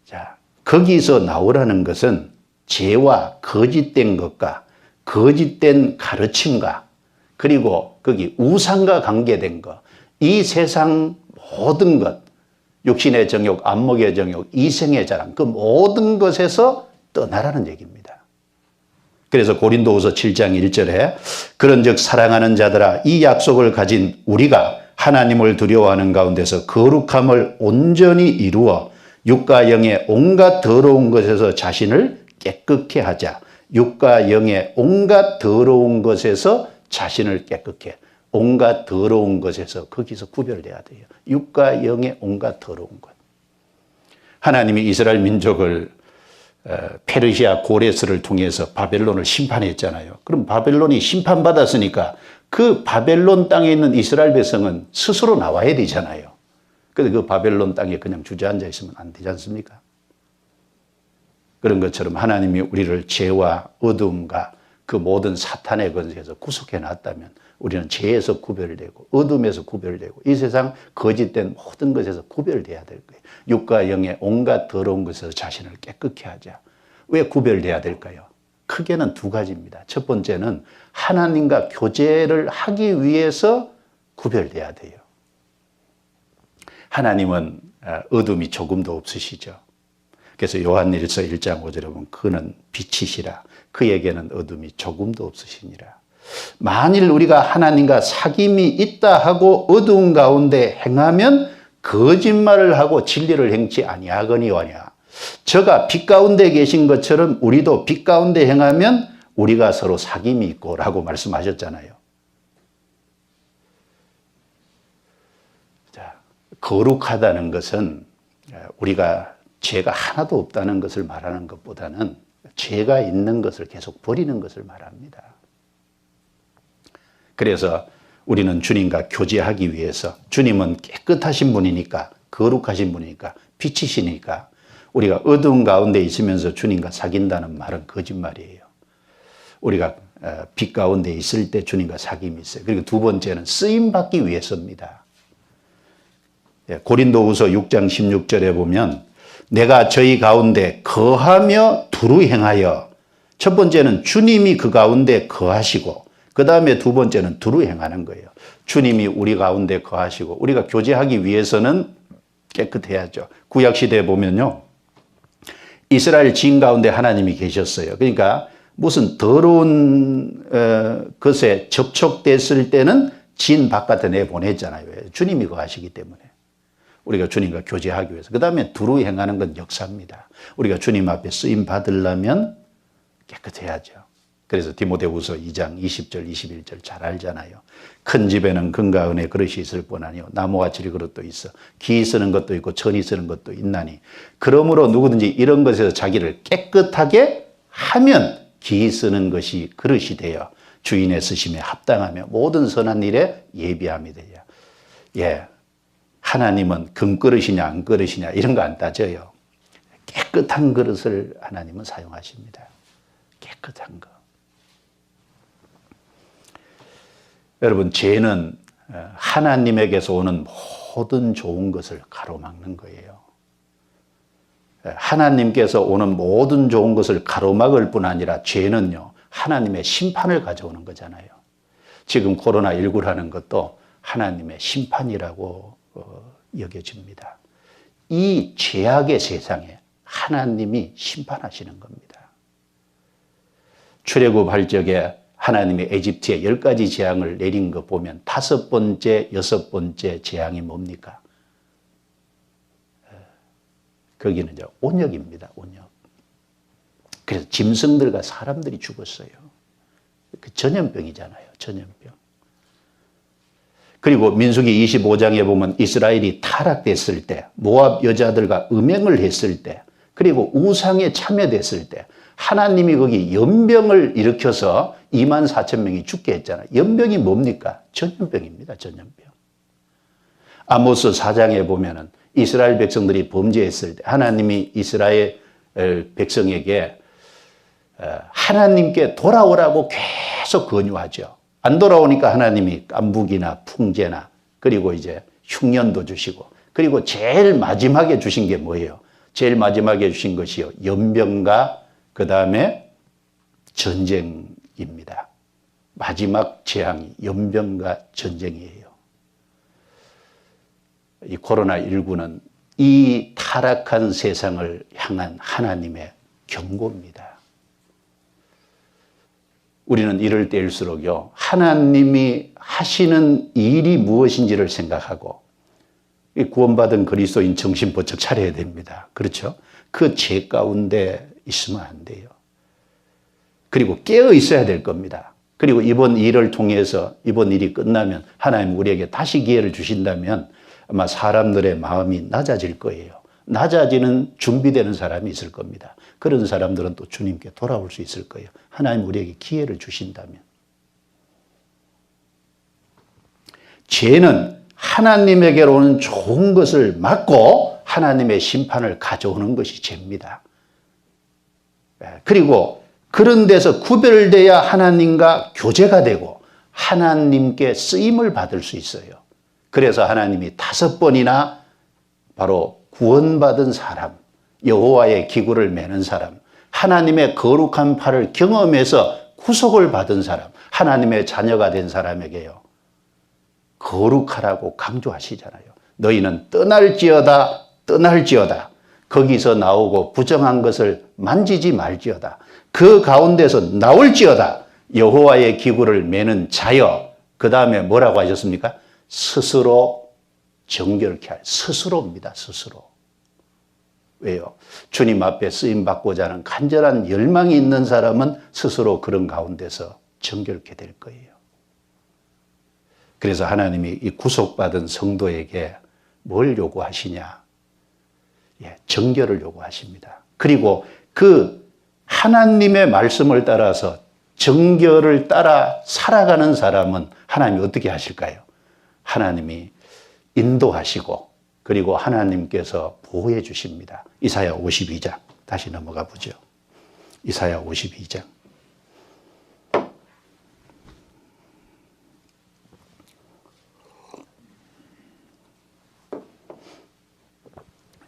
자, 거기서 나오라는 것은 죄와 거짓된 것과 거짓된 가르침과 그리고 거기 우상과 관계된 것, 이 세상 모든 것, 육신의 정욕, 안목의 정욕, 이생의 자랑, 그 모든 것에서 떠나라는 얘기입니다. 그래서 고린도후서 7장 1절에 그런즉 사랑하는 자들아 이 약속을 가진 우리가 하나님을 두려워하는 가운데서 거룩함을 온전히 이루어 육과 영의 온갖 더러운 것에서 자신을 깨끗게 하자. 육과 영의 온갖 더러운 것에서 자신을 깨끗게. 온갖 더러운 것에서 거기서 구별돼야 돼요. 육과 영의 온갖 더러운 것. 하나님이 이스라엘 민족을 페르시아 고레스를 통해서 바벨론을 심판했잖아요. 그럼 바벨론이 심판받았으니까 그 바벨론 땅에 있는 이스라엘 백성은 스스로 나와야 되잖아요. 그런데 그 바벨론 땅에 그냥 주저앉아 있으면 안 되지 않습니까? 그런 것처럼 하나님이 우리를 죄와 어둠과 그 모든 사탄의 권세에서 구속해 놨다면 우리는 죄에서 구별되고 어둠에서 구별되고 이 세상 거짓된 모든 것에서 구별돼야 될 거예요. 육과 영의 온갖 더러운 것에서 자신을 깨끗게 하자. 왜 구별돼야 될까요? 크게는 2가지입니다. 첫 번째는 하나님과 교제를 하기 위해서 구별돼야 돼요. 하나님은 어둠이 조금도 없으시죠. 그래서 요한일서 1장 5절에 보면 그는 빛이시라. 그에게는 어둠이 조금도 없으시니라. 만일 우리가 하나님과 사귐이 있다 하고 어두운 가운데 행하면 거짓말을 하고 진리를 행치 아니하거니와냐. 저가 빛 가운데 계신 것처럼 우리도 빛 가운데 행하면 우리가 서로 사귐이 있고 라고 말씀하셨잖아요. 자, 거룩하다는 것은 우리가 죄가 하나도 없다는 것을 말하는 것보다는 죄가 있는 것을 계속 버리는 것을 말합니다. 그래서 우리는 주님과 교제하기 위해서, 주님은 깨끗하신 분이니까, 거룩하신 분이니까, 빛이시니까 우리가 어두운 가운데 있으면서 주님과 사귄다는 말은 거짓말이에요. 우리가 빛 가운데 있을 때 주님과 사귐이 있어요. 그리고 두 번째는 쓰임받기 위해서입니다. 고린도후서 6장 16절에 보면 내가 저희 가운데 거하며 두루 행하여, 첫 번째는 주님이 그 가운데 거하시고 그 다음에 두 번째는 두루 행하는 거예요. 주님이 우리 가운데 거하시고 우리가 교제하기 위해서는 깨끗해야죠. 구약시대에 보면요, 이스라엘 진 가운데 하나님이 계셨어요. 그러니까 무슨 더러운 것에 접촉됐을 때는 진 바깥에 내보냈잖아요. 주님이 거하시기 때문에. 우리가 주님과 교제하기 위해서. 그 다음에 두루 행하는 건 역사입니다. 우리가 주님 앞에 쓰임 받으려면 깨끗해야죠. 그래서 디모데후서 2장 20절 21절 잘 알잖아요. 큰 집에는 금과 은의 그릇이 있을 뿐 아니요 나무와 질 그릇도 있어 기 쓰는 것도 있고 천이 쓰는 것도 있나니 그러므로 누구든지 이런 것에서 자기를 깨끗하게 하면 기 쓰는 것이 그릇이 되어 주인의 쓰심에 합당하며 모든 선한 일에 예비함이 되야. 예, 하나님은 금그릇이냐 은그릇이냐 이런 거 안 따져요. 깨끗한 그릇을 하나님은 사용하십니다. 깨끗한 거. 여러분, 죄는 하나님에게서 오는 모든 좋은 것을 가로막는 거예요. 하나님께서 오는 모든 좋은 것을 가로막을 뿐 아니라 죄는요, 하나님의 심판을 가져오는 거잖아요. 지금 코로나19라는 것도 하나님의 심판이라고 여겨집니다. 이 죄악의 세상에 하나님이 심판하시는 겁니다. 출애굽할 적에 하나님이 에집트에 10가지 재앙을 내린 거 보면 5번째, 6번째 재앙이 뭡니까? 거기는 이제 온역입니다. 온역. 그래서 짐승들과 사람들이 죽었어요. 그 전염병이잖아요. 전염병. 그리고 민수기 25장에 보면 이스라엘이 타락됐을 때, 모압 여자들과 음행을 했을 때, 그리고 우상에 참여됐을 때 하나님이 거기 연병을 일으켜서 24,000명이 죽게 했잖아요. 연병이 뭡니까? 전염병입니다. 전염병. 아모스 4장에 보면은 이스라엘 백성들이 범죄했을 때 하나님이 이스라엘 백성에게 하나님께 돌아오라고 계속 권유하죠. 안 돌아오니까 하나님이 깐부기나 풍제나 그리고 이제 흉년도 주시고 그리고 제일 마지막에 주신 게 뭐예요? 제일 마지막에 주신 것이요. 연병과 그 다음에 전쟁입니다. 마지막 재앙이 연병과 전쟁이에요. 이 코로나19는 이 타락한 세상을 향한 하나님의 경고입니다. 우리는 이럴 때일수록요, 하나님이 하시는 일이 무엇인지를 생각하고 구원받은 그리스도인 정신 번쩍 차려야 됩니다. 그렇죠? 그 죄 가운데 있으면 안 돼요. 그리고 깨어 있어야 될 겁니다. 그리고 이번 일을 통해서 이번 일이 끝나면 하나님 우리에게 다시 기회를 주신다면 아마 사람들의 마음이 낮아질 거예요. 낮아지는 준비되는 사람이 있을 겁니다. 그런 사람들은 또 주님께 돌아올 수 있을 거예요. 하나님 우리에게 기회를 주신다면. 죄는 하나님에게로 오는 좋은 것을 막고 하나님의 심판을 가져오는 것이 죄입니다. 그리고 그런 데서 구별돼야 하나님과 교제가 되고 하나님께 쓰임을 받을 수 있어요. 그래서 하나님이 5번이나 바로 구원받은 사람, 여호와의 기구를 매는 사람, 하나님의 거룩한 팔을 경험해서 구속을 받은 사람, 하나님의 자녀가 된 사람에게요, 거룩하라고 강조하시잖아요. 너희는 떠날지어다, 떠날지어다. 거기서 나오고 부정한 것을 만지지 말지어다. 그 가운데서 나올지어다. 여호와의 기구를 매는 자여. 그 다음에 뭐라고 하셨습니까? 스스로 정결케 할. 스스로입니다. 스스로. 왜요? 주님 앞에 쓰임받고자 하는 간절한 열망이 있는 사람은 스스로 그런 가운데서 정결케 될 거예요. 그래서 하나님이 이 구속받은 성도에게 뭘 요구하시냐? 예, 정결을 요구하십니다. 그리고 그 하나님의 말씀을 따라서 정결을 따라 살아가는 사람은 하나님이 어떻게 하실까요? 하나님이 인도하시고 그리고 하나님께서 보호해 주십니다. 이사야 52장 다시 넘어가 보죠. 이사야 52장.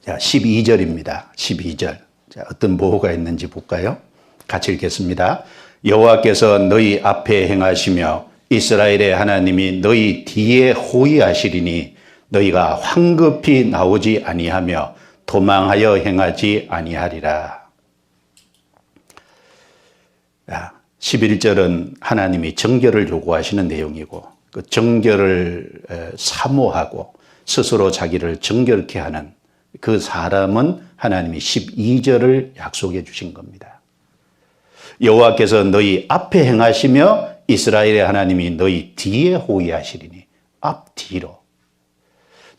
자, 12절입니다. 12절. 자, 어떤 보호가 있는지 볼까요? 같이 읽겠습니다. 여호와께서 너희 앞에 행하시며 이스라엘의 하나님이 너희 뒤에 호위하시리니 너희가 황급히 나오지 아니하며 도망하여 행하지 아니하리라. 11절은 하나님이 정결을 요구하시는 내용이고 그 정결을 사모하고 스스로 자기를 정결케 하는 그 사람은 하나님이 12절을 약속해 주신 겁니다. 여호와께서 너희 앞에 행하시며 이스라엘의 하나님이 너희 뒤에 호위하시리니 앞뒤로.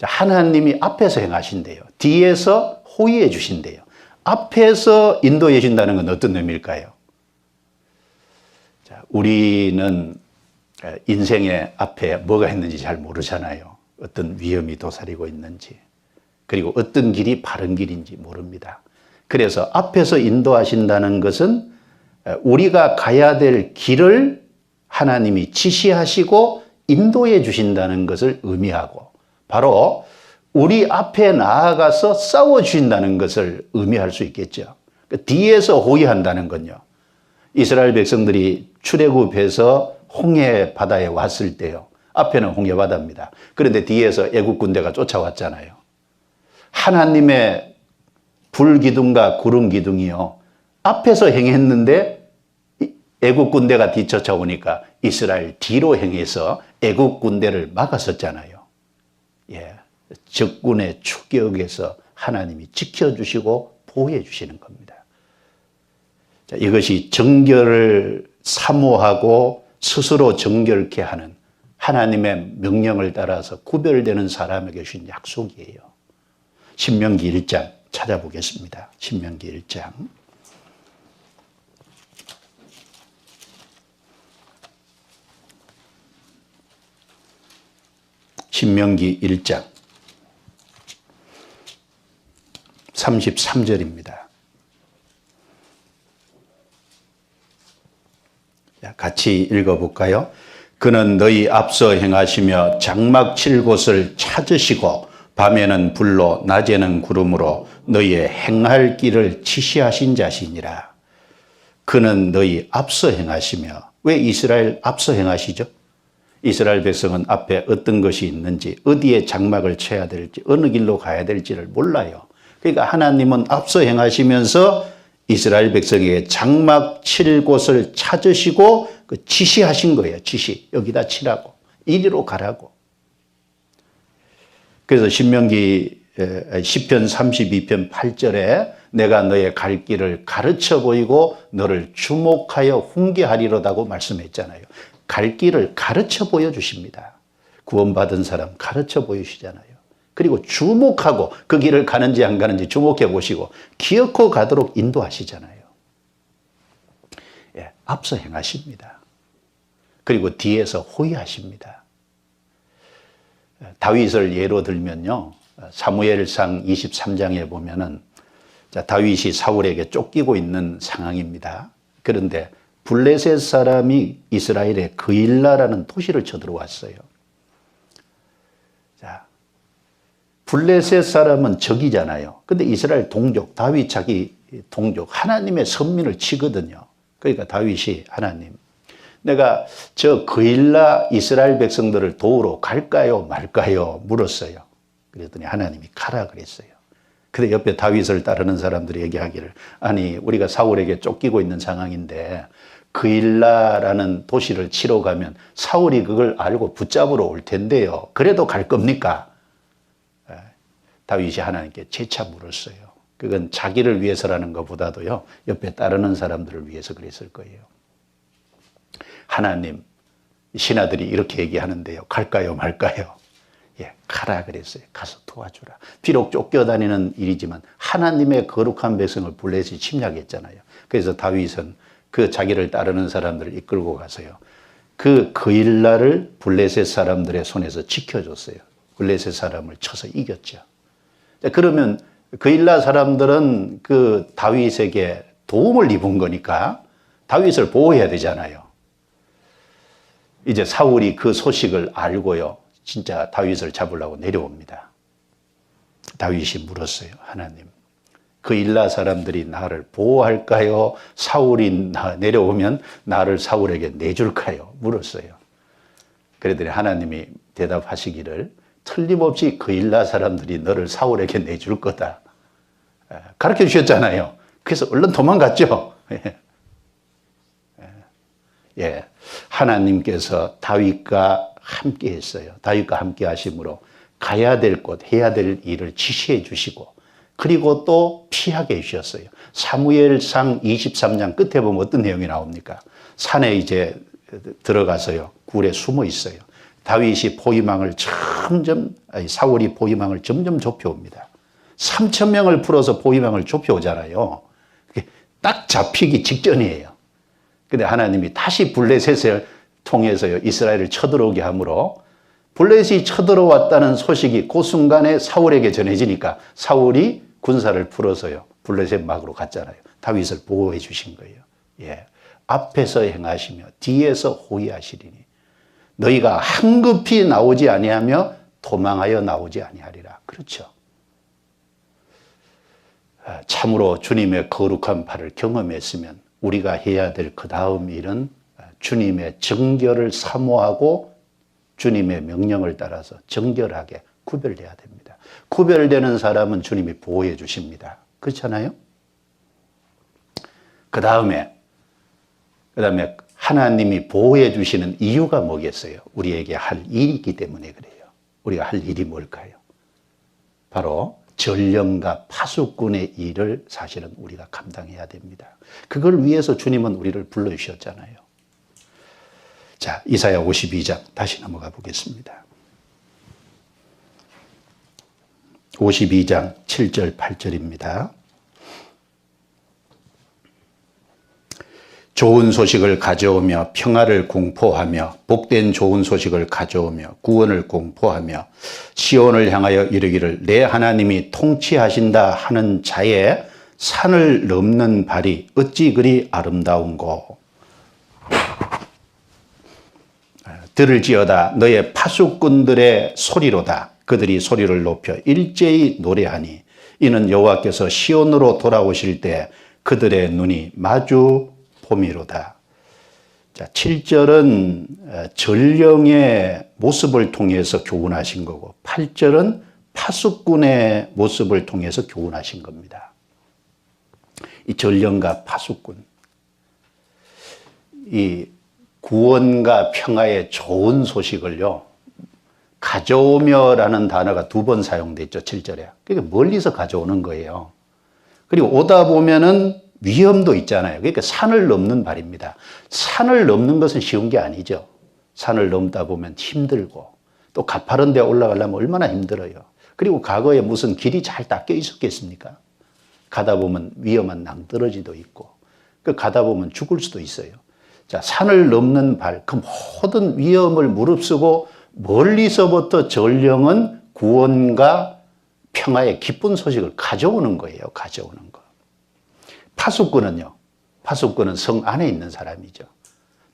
하나님이 앞에서 행하신대요. 뒤에서 호위해 주신대요. 앞에서 인도해 주신다는 건 어떤 의미일까요? 우리는 인생의 앞에 뭐가 있는지 잘 모르잖아요. 어떤 위험이 도사리고 있는지. 그리고 어떤 길이 바른 길인지 모릅니다. 그래서 앞에서 인도하신다는 것은 우리가 가야 될 길을 하나님이 지시하시고 인도해 주신다는 것을 의미하고 바로 우리 앞에 나아가서 싸워 주신다는 것을 의미할 수 있겠죠. 뒤에서 호위한다는 건요. 이스라엘 백성들이 출애굽해서 홍해 바다에 왔을 때요. 앞에는 홍해 바다입니다. 그런데 뒤에서 애국 군대가 쫓아왔잖아요. 하나님의 불기둥과 구름 기둥이요. 앞에서 행했는데 애국 군대가 뒤쫓아오니까 이스라엘 뒤로 행해서 애국 군대를 막았었잖아요. 예, 적군의 추격에서 하나님이 지켜주시고 보호해 주시는 겁니다. 자, 이것이 정결을 사모하고 스스로 정결케 하는 하나님의 명령을 따라서 구별되는 사람에게 주신 약속이에요. 신명기 1장 찾아보겠습니다. 신명기 1장. 신명기 1장 33절입니다. 같이 읽어볼까요? 그는 너희 앞서 행하시며 장막 칠 곳을 찾으시고 밤에는 불로 낮에는 구름으로 너희의 행할 길을 지시하신 자시니라. 그는 너희 앞서 행하시며 왜 이스라엘 앞서 행하시죠? 이스라엘 백성은 앞에 어떤 것이 있는지 어디에 장막을 쳐야 될지 어느 길로 가야 될지를 몰라요. 그러니까 하나님은 앞서 행하시면서 이스라엘 백성에게 장막 칠 곳을 찾으시고 그 지시하신 거예요. 지시. 여기다 치라고. 이리로 가라고. 그래서 시편 32편 8절에 내가 너의 갈 길을 가르쳐 보이고 너를 주목하여 훈계하리로다고 말씀했잖아요. 갈 길을 가르쳐 보여주십니다. 구원받은 사람 가르쳐 보이시잖아요. 그리고 주목하고 그 길을 가는지 안 가는지 주목해 보시고 기어코 가도록 인도하시잖아요. 예, 앞서 행하십니다. 그리고 뒤에서 호위하십니다. 다윗을 예로 들면요. 사무엘상 23장에 보면은 다윗이 사울에게 쫓기고 있는 상황입니다. 그런데 블레셋 사람이 이스라엘의 그일라라는 도시를 쳐들어왔어요. 자, 블레셋 사람은 적이잖아요. 근데 이스라엘 동족, 다윗 자기 동족, 하나님의 선민을 치거든요. 그러니까 다윗이 하나님, 내가 저 그일라 이스라엘 백성들을 도우러 갈까요 말까요 물었어요. 그랬더니 하나님이 가라 그랬어요. 근데 옆에 다윗을 따르는 사람들이 얘기하기를 아니 우리가 사울에게 쫓기고 있는 상황인데 그일라라는 도시를 치러 가면 사울이 그걸 알고 붙잡으러 올 텐데요. 그래도 갈 겁니까? 다윗이 하나님께 재차 물었어요. 그건 자기를 위해서라는 것보다도요. 옆에 따르는 사람들을 위해서 그랬을 거예요. 하나님, 신하들이 이렇게 얘기하는데요. 갈까요 말까요? 예, 가라 그랬어요. 가서 도와주라. 비록 쫓겨다니는 일이지만 하나님의 거룩한 백성을 블레셋이 침략했잖아요. 그래서 다윗은 그 자기를 따르는 사람들을 이끌고 가서요. 그 그일라를 블레셋 사람들의 손에서 지켜줬어요. 블레셋 사람을 쳐서 이겼죠. 그러면 그일라 사람들은 그 다윗에게 도움을 입은 거니까 다윗을 보호해야 되잖아요. 이제 사울이 그 소식을 알고요. 진짜 다윗을 잡으려고 내려옵니다. 다윗이 물었어요. 하나님, 그일라 사람들이 나를 보호할까요? 사울이 내려오면 나를 사울에게 내줄까요? 물었어요. 그랬더니 하나님이 대답하시기를 틀림없이 그일라 사람들이 너를 사울에게 내줄 거다. 가르쳐 주셨잖아요. 그래서 얼른 도망갔죠. 예, 하나님께서 다윗과 함께 했어요. 다윗과 함께 하심으로 가야 될 곳, 해야 될 일을 지시해 주시고 그리고 또 피하게 해주셨어요. 사무엘상 23장 끝에 보면 어떤 내용이 나옵니까? 산에 이제 들어가서요. 굴에 숨어 있어요. 다윗이 사울이 포위망을 점점 좁혀옵니다. 3,000명을 풀어서 포위망을 좁혀오잖아요. 딱 잡히기 직전이에요. 근데 하나님이 다시 블레셋을 통해서요. 이스라엘을 쳐들어오게 하므로 블레셋이 쳐들어왔다는 소식이 그 순간에 사울에게 전해지니까 사울이 군사를 풀어서요. 블레셋 막으로 갔잖아요. 다윗을 보호해 주신 거예요. 예. 앞에서 행하시며 뒤에서 호위하시리니 너희가 한급히 나오지 아니하며 도망하여 나오지 아니하리라. 그렇죠. 참으로 주님의 거룩한 팔을 경험했으면 우리가 해야 될 그 다음 일은 주님의 정결을 사모하고 주님의 명령을 따라서 정결하게 구별돼야 됩니다. 구별되는 사람은 주님이 보호해 주십니다. 그렇잖아요? 그 다음에 하나님이 보호해 주시는 이유가 뭐겠어요? 우리에게 할 일이 있기 때문에 그래요. 우리가 할 일이 뭘까요? 바로 전령과 파수꾼의 일을 사실은 우리가 감당해야 됩니다. 그걸 위해서 주님은 우리를 불러주셨잖아요. 자, 이사야 52장 다시 넘어가 보겠습니다. 52장 7절 8절입니다. 좋은 소식을 가져오며 평화를 공포하며 복된 좋은 소식을 가져오며 구원을 공포하며 시온을 향하여 이르기를 내 하나님이 통치하신다 하는 자의 산을 넘는 발이 어찌 그리 아름다운고. 들을지어다 너의 파수꾼들의 소리로다. 그들이 소리를 높여 일제히 노래하니 이는 여호와께서 시온으로 돌아오실 때 그들의 눈이 마주 봄이로다. 자, 7절은 전령의 모습을 통해서 교훈하신 거고 8절은 파수꾼의 모습을 통해서 교훈하신 겁니다. 이 전령과 파수꾼, 이 구원과 평화의 좋은 소식을요 가져오며라는 단어가 2번 사용됐죠. 7절에. 그러니까 멀리서 가져오는 거예요. 그리고 오다 보면은 위험도 있잖아요. 그러니까 산을 넘는 발입니다. 산을 넘는 것은 쉬운 게 아니죠. 산을 넘다 보면 힘들고 또 가파른 데 올라가려면 얼마나 힘들어요. 그리고 과거에 무슨 길이 잘 닦여 있었겠습니까? 가다 보면 위험한 낭떠러지도 있고 그 가다 보면 죽을 수도 있어요. 자, 산을 넘는 발, 그 모든 위험을 무릅쓰고 멀리서부터 전령은 구원과 평화의 기쁜 소식을 가져오는 거예요. 가져오는 거. 파수꾼은요. 파수꾼은 성 안에 있는 사람이죠.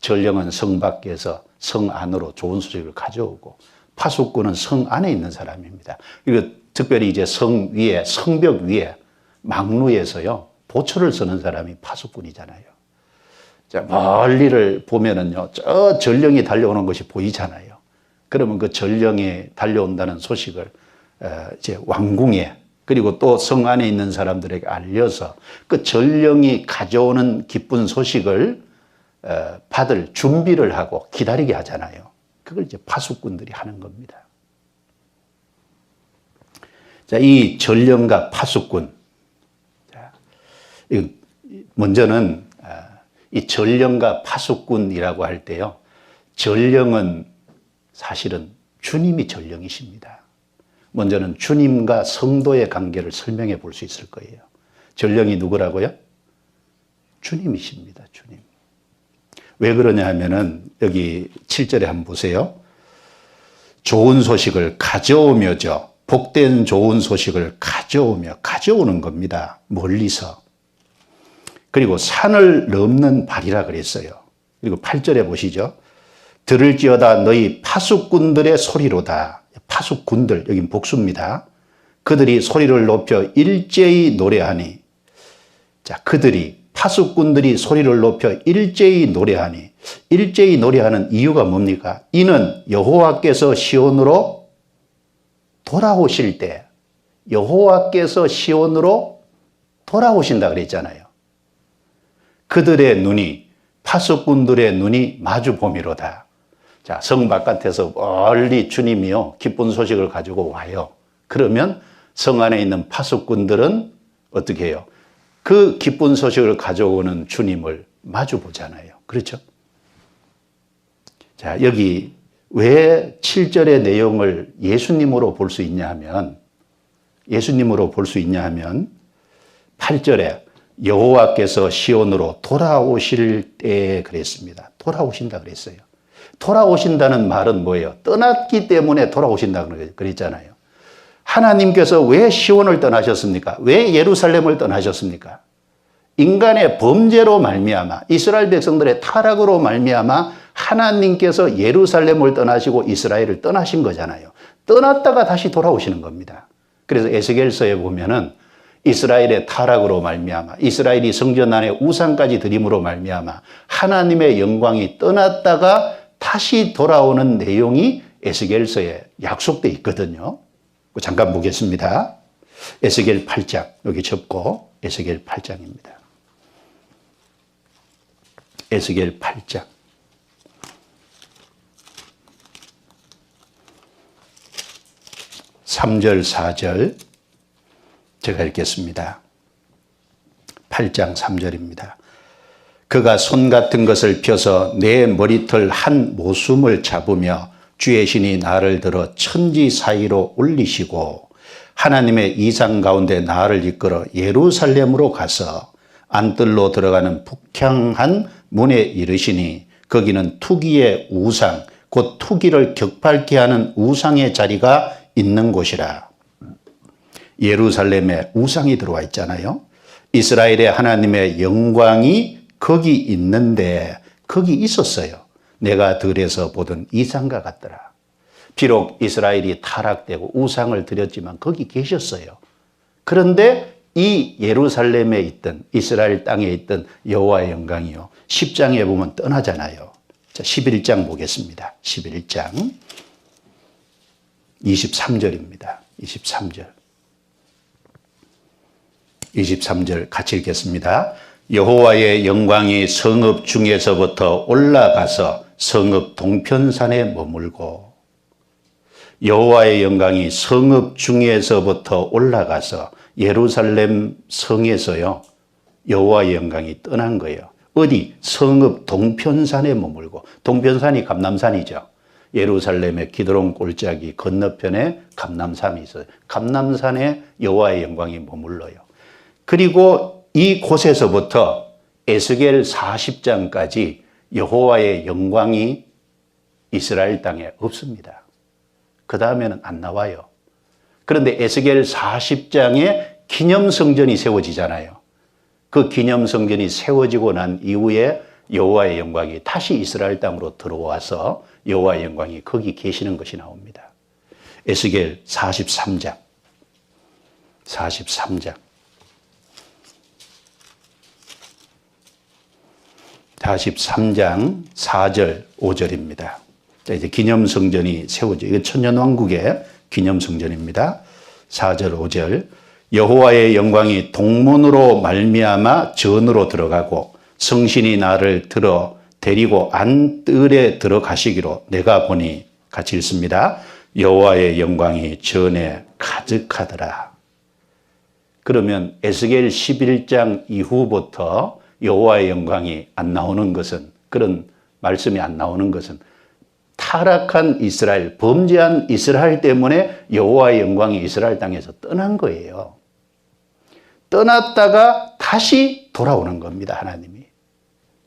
전령은 성 밖에서 성 안으로 좋은 소식을 가져오고 파수꾼은 성 안에 있는 사람입니다. 그리고 특별히 이제 성 위에, 성벽 위에 망루에서요. 보초를 서는 사람이 파수꾼이잖아요. 자, 멀리를 보면은요. 저 전령이 달려오는 것이 보이잖아요. 그러면 그 전령이 달려온다는 소식을 이제 왕궁에 그리고 또 성 안에 있는 사람들에게 알려서 그 전령이 가져오는 기쁜 소식을 받을 준비를 하고 기다리게 하잖아요. 그걸 이제 파수꾼들이 하는 겁니다. 자, 이 전령과 파수꾼. 먼저는 이 전령과 파수꾼이라고 할 때요. 전령은 사실은 주님이 전령이십니다. 먼저는 주님과 성도의 관계를 설명해 볼 수 있을 거예요. 전령이 누구라고요? 주님이십니다. 주님. 왜 그러냐 하면은 여기 7절에 한번 보세요. 좋은 소식을 가져오며죠. 복된 좋은 소식을 가져오며 가져오는 겁니다. 멀리서. 그리고 산을 넘는 발이라 그랬어요. 그리고 8절에 보시죠. 들을지어다 너희 파수꾼들의 소리로다. 파수꾼들, 여긴 복수입니다. 그들이 소리를 높여 일제히 노래하니. 자, 파수꾼들이 소리를 높여 일제히 노래하니. 일제히 노래하는 이유가 뭡니까? 이는 여호와께서 시온으로 돌아오실 때, 여호와께서 시온으로 돌아오신다 그랬잖아요. 그들의 눈이, 파수꾼들의 눈이 마주 보미로다. 자, 성 바깥에서 멀리 주님이요, 기쁜 소식을 가지고 와요. 그러면 성 안에 있는 파수꾼들은 어떻게 해요? 그 기쁜 소식을 가져오는 주님을 마주 보잖아요. 그렇죠? 자, 여기 왜 7절의 내용을 예수님으로 볼 수 있냐 하면, 8절에 여호와께서 시온으로 돌아오실 때 그랬습니다. 돌아오신다 그랬어요. 돌아오신다는 말은 뭐예요? 떠났기 때문에 돌아오신다 그랬잖아요. 하나님께서 왜 시온을 떠나셨습니까? 왜 예루살렘을 떠나셨습니까? 인간의 범죄로 말미암아, 이스라엘 백성들의 타락으로 말미암아 하나님께서 예루살렘을 떠나시고 이스라엘을 떠나신 거잖아요. 떠났다가 다시 돌아오시는 겁니다. 그래서 에스겔서에 보면은 이스라엘의 타락으로 말미암아, 이스라엘이 성전 안에 우상까지 드림으로 말미암아 하나님의 영광이 떠났다가 다시 돌아오는 내용이 에스겔서에 약속되어 있거든요. 잠깐 보겠습니다. 에스겔 8장, 여기 접고 에스겔 8장입니다. 에스겔 8장. 3절, 4절 제가 읽겠습니다. 8장 3절입니다. 그가 손 같은 것을 펴서 내 머리털 한 모숨을 잡으며 주의 신이 나를 들어 천지 사이로 올리시고 하나님의 이상 가운데 나를 이끌어 예루살렘으로 가서 안뜰로 들어가는 북향한 문에 이르시니 거기는 투기의 우상, 곧 투기를 격팔케 하는 우상의 자리가 있는 곳이라. 예루살렘에 우상이 들어와 있잖아요. 이스라엘의 하나님의 영광이 거기 있는데 거기 있었어요. 내가 들에서 보던 이상과 같더라. 비록 이스라엘이 타락되고 우상을 드렸지만 거기 계셨어요. 그런데 이 예루살렘에 있던, 이스라엘 땅에 있던 여호와의 영광이요, 10장에 보면 떠나잖아요. 자, 11장 보겠습니다. 11장 23절입니다. 23절 같이 읽겠습니다. 여호와의 영광이 성읍 중에서부터 올라가서 성읍 동편산에 머물고, 여호와의 영광이 성읍 중에서부터 올라가서 예루살렘 성에서요, 여호와의 영광이 떠난 거예요. 어디? 성읍 동편산에 머물고. 동편산이 감람산이죠. 예루살렘의 기드론 골짜기 건너편에 감람산이 있어요. 감람산에 여호와의 영광이 머물러요. 그리고 이 곳에서부터 에스겔 40장까지 여호와의 영광이 이스라엘 땅에 없습니다. 그 다음에는 안 나와요. 그런데 에스겔 40장에 기념성전이 세워지잖아요. 그 기념성전이 세워지고 난 이후에 여호와의 영광이 다시 이스라엘 땅으로 들어와서 여호와의 영광이 거기 계시는 것이 나옵니다. 에스겔 43장. 43장 4절 5절입니다. 자, 이제 기념성전이 세워져. 이거 천년왕국의 기념성전입니다. 4절 5절. 여호와의 영광이 동문으로 말미암아 전으로 들어가고 성신이 나를 들어 데리고 안뜰에 들어가시기로 내가 보니, 같이 읽습니다. 여호와의 영광이 전에 가득하더라. 그러면 에스겔 11장 이후부터 여호와의 영광이 안 나오는 것은, 그런 말씀이 안 나오는 것은 타락한 이스라엘, 범죄한 이스라엘 때문에 여호와의 영광이 이스라엘 땅에서 떠난 거예요. 떠났다가 다시 돌아오는 겁니다. 하나님이.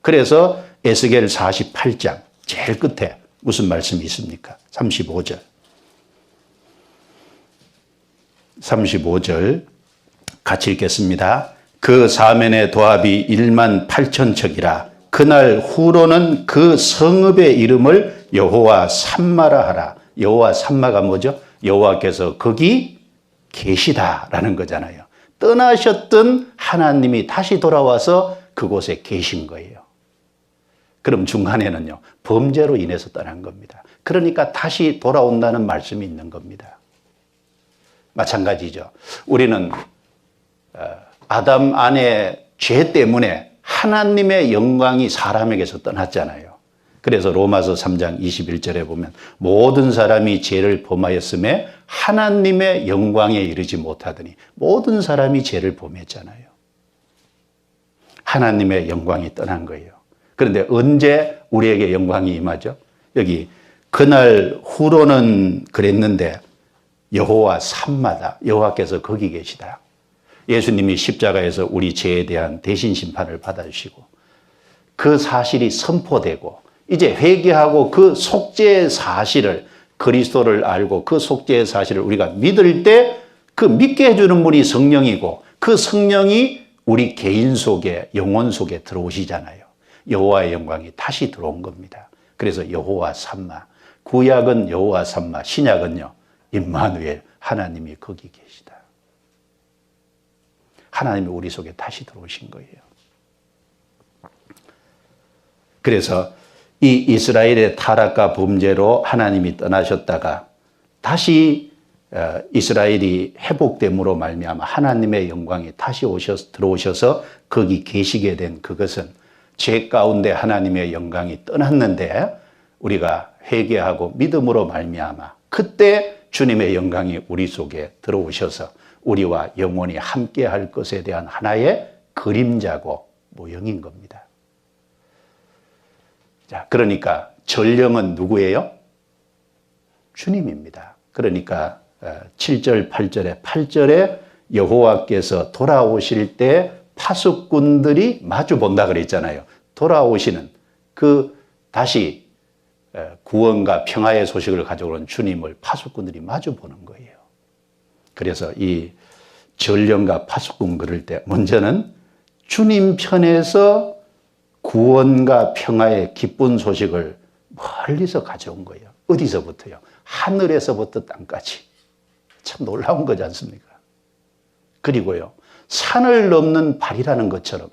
그래서 에스겔 48장 제일 끝에 무슨 말씀이 있습니까? 35절. 35절 같이 읽겠습니다. 그 사면의 도합이 1만 8천 척이라. 그날 후로는 그 성읍의 이름을 여호와 삼마라 하라. 여호와 삼마가 뭐죠? 여호와께서 거기 계시다라는 거잖아요. 떠나셨던 하나님이 다시 돌아와서 그곳에 계신 거예요. 그럼 중간에는요, 범죄로 인해서 떠난 겁니다. 그러니까 다시 돌아온다는 말씀이 있는 겁니다. 마찬가지죠. 우리는 아담 안의 죄 때문에 하나님의 영광이 사람에게서 떠났잖아요. 그래서 로마서 3장 21절에 보면 모든 사람이 죄를 범하였음에 하나님의 영광에 이르지 못하더니 모든 사람이 죄를 범했잖아요. 하나님의 영광이 떠난 거예요. 그런데 언제 우리에게 영광이 임하죠? 여기 그날 후로는 그랬는데 여호와 삼마다. 여호와께서 거기 계시다. 예수님이 십자가에서 우리 죄에 대한 대신 심판을 받아주시고 그 사실이 선포되고 이제 회개하고 그 속죄의 사실을, 그리스도를 알고 그 속죄의 사실을 우리가 믿을 때 그 믿게 해주는 분이 성령이고 그 성령이 우리 개인 속에, 영혼 속에 들어오시잖아요. 여호와의 영광이 다시 들어온 겁니다. 그래서 여호와 삼마. 구약은 여호와 삼마, 신약은요 임마누엘, 하나님이 거기 계시다. 하나님이 우리 속에 다시 들어오신 거예요. 그래서 이 이스라엘의 타락과 범죄로 하나님이 떠나셨다가 다시 이스라엘이 회복됨으로 말미암아 하나님의 영광이 다시 들어오셔서 거기 계시게 된 그것은 죄 가운데 하나님의 영광이 떠났는데 우리가 회개하고 믿음으로 말미암아 그때 주님의 영광이 우리 속에 들어오셔서 우리와 영원히 함께 할 것에 대한 하나의 그림자고 모형인 겁니다. 자, 그러니까 전령은 누구예요? 주님입니다. 그러니까 7절, 8절에 여호와께서 돌아오실 때 파수꾼들이 마주 본다 그랬잖아요. 돌아오시는 그 다시 구원과 평화의 소식을 가져오는 주님을 파수꾼들이 마주 보는 거예요. 그래서 이 전령과 파수꾼 그럴 때 먼저는 주님 편에서 구원과 평화의 기쁜 소식을 멀리서 가져온 거예요. 어디서부터요? 하늘에서부터 땅까지. 참 놀라운 거지 않습니까? 그리고요, 산을 넘는 발이라는 것처럼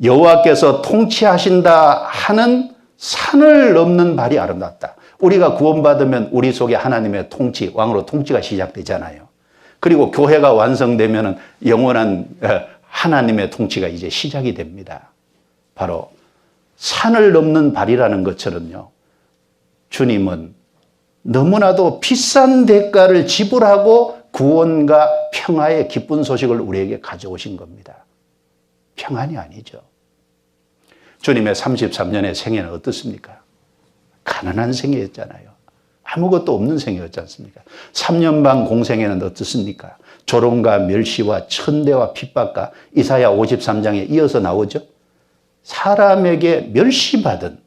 여호와께서 통치하신다 하는 산을 넘는 발이 아름답다. 우리가 구원받으면 우리 속에 하나님의 통치, 왕으로 통치가 시작되잖아요. 그리고 교회가 완성되면 영원한 하나님의 통치가 이제 시작이 됩니다. 바로 산을 넘는 발이라는 것처럼요, 주님은 너무나도 비싼 대가를 지불하고 구원과 평화의 기쁜 소식을 우리에게 가져오신 겁니다. 평안이 아니죠. 주님의 33년의 생애는 어떻습니까? 가난한 생애였잖아요. 아무것도 없는 생애였지 않습니까? 3년 반 공생애는 어떻습니까? 조롱과 멸시와 천대와 핍박과 이사야 53장에 이어서 나오죠. 사람에게 멸시받은,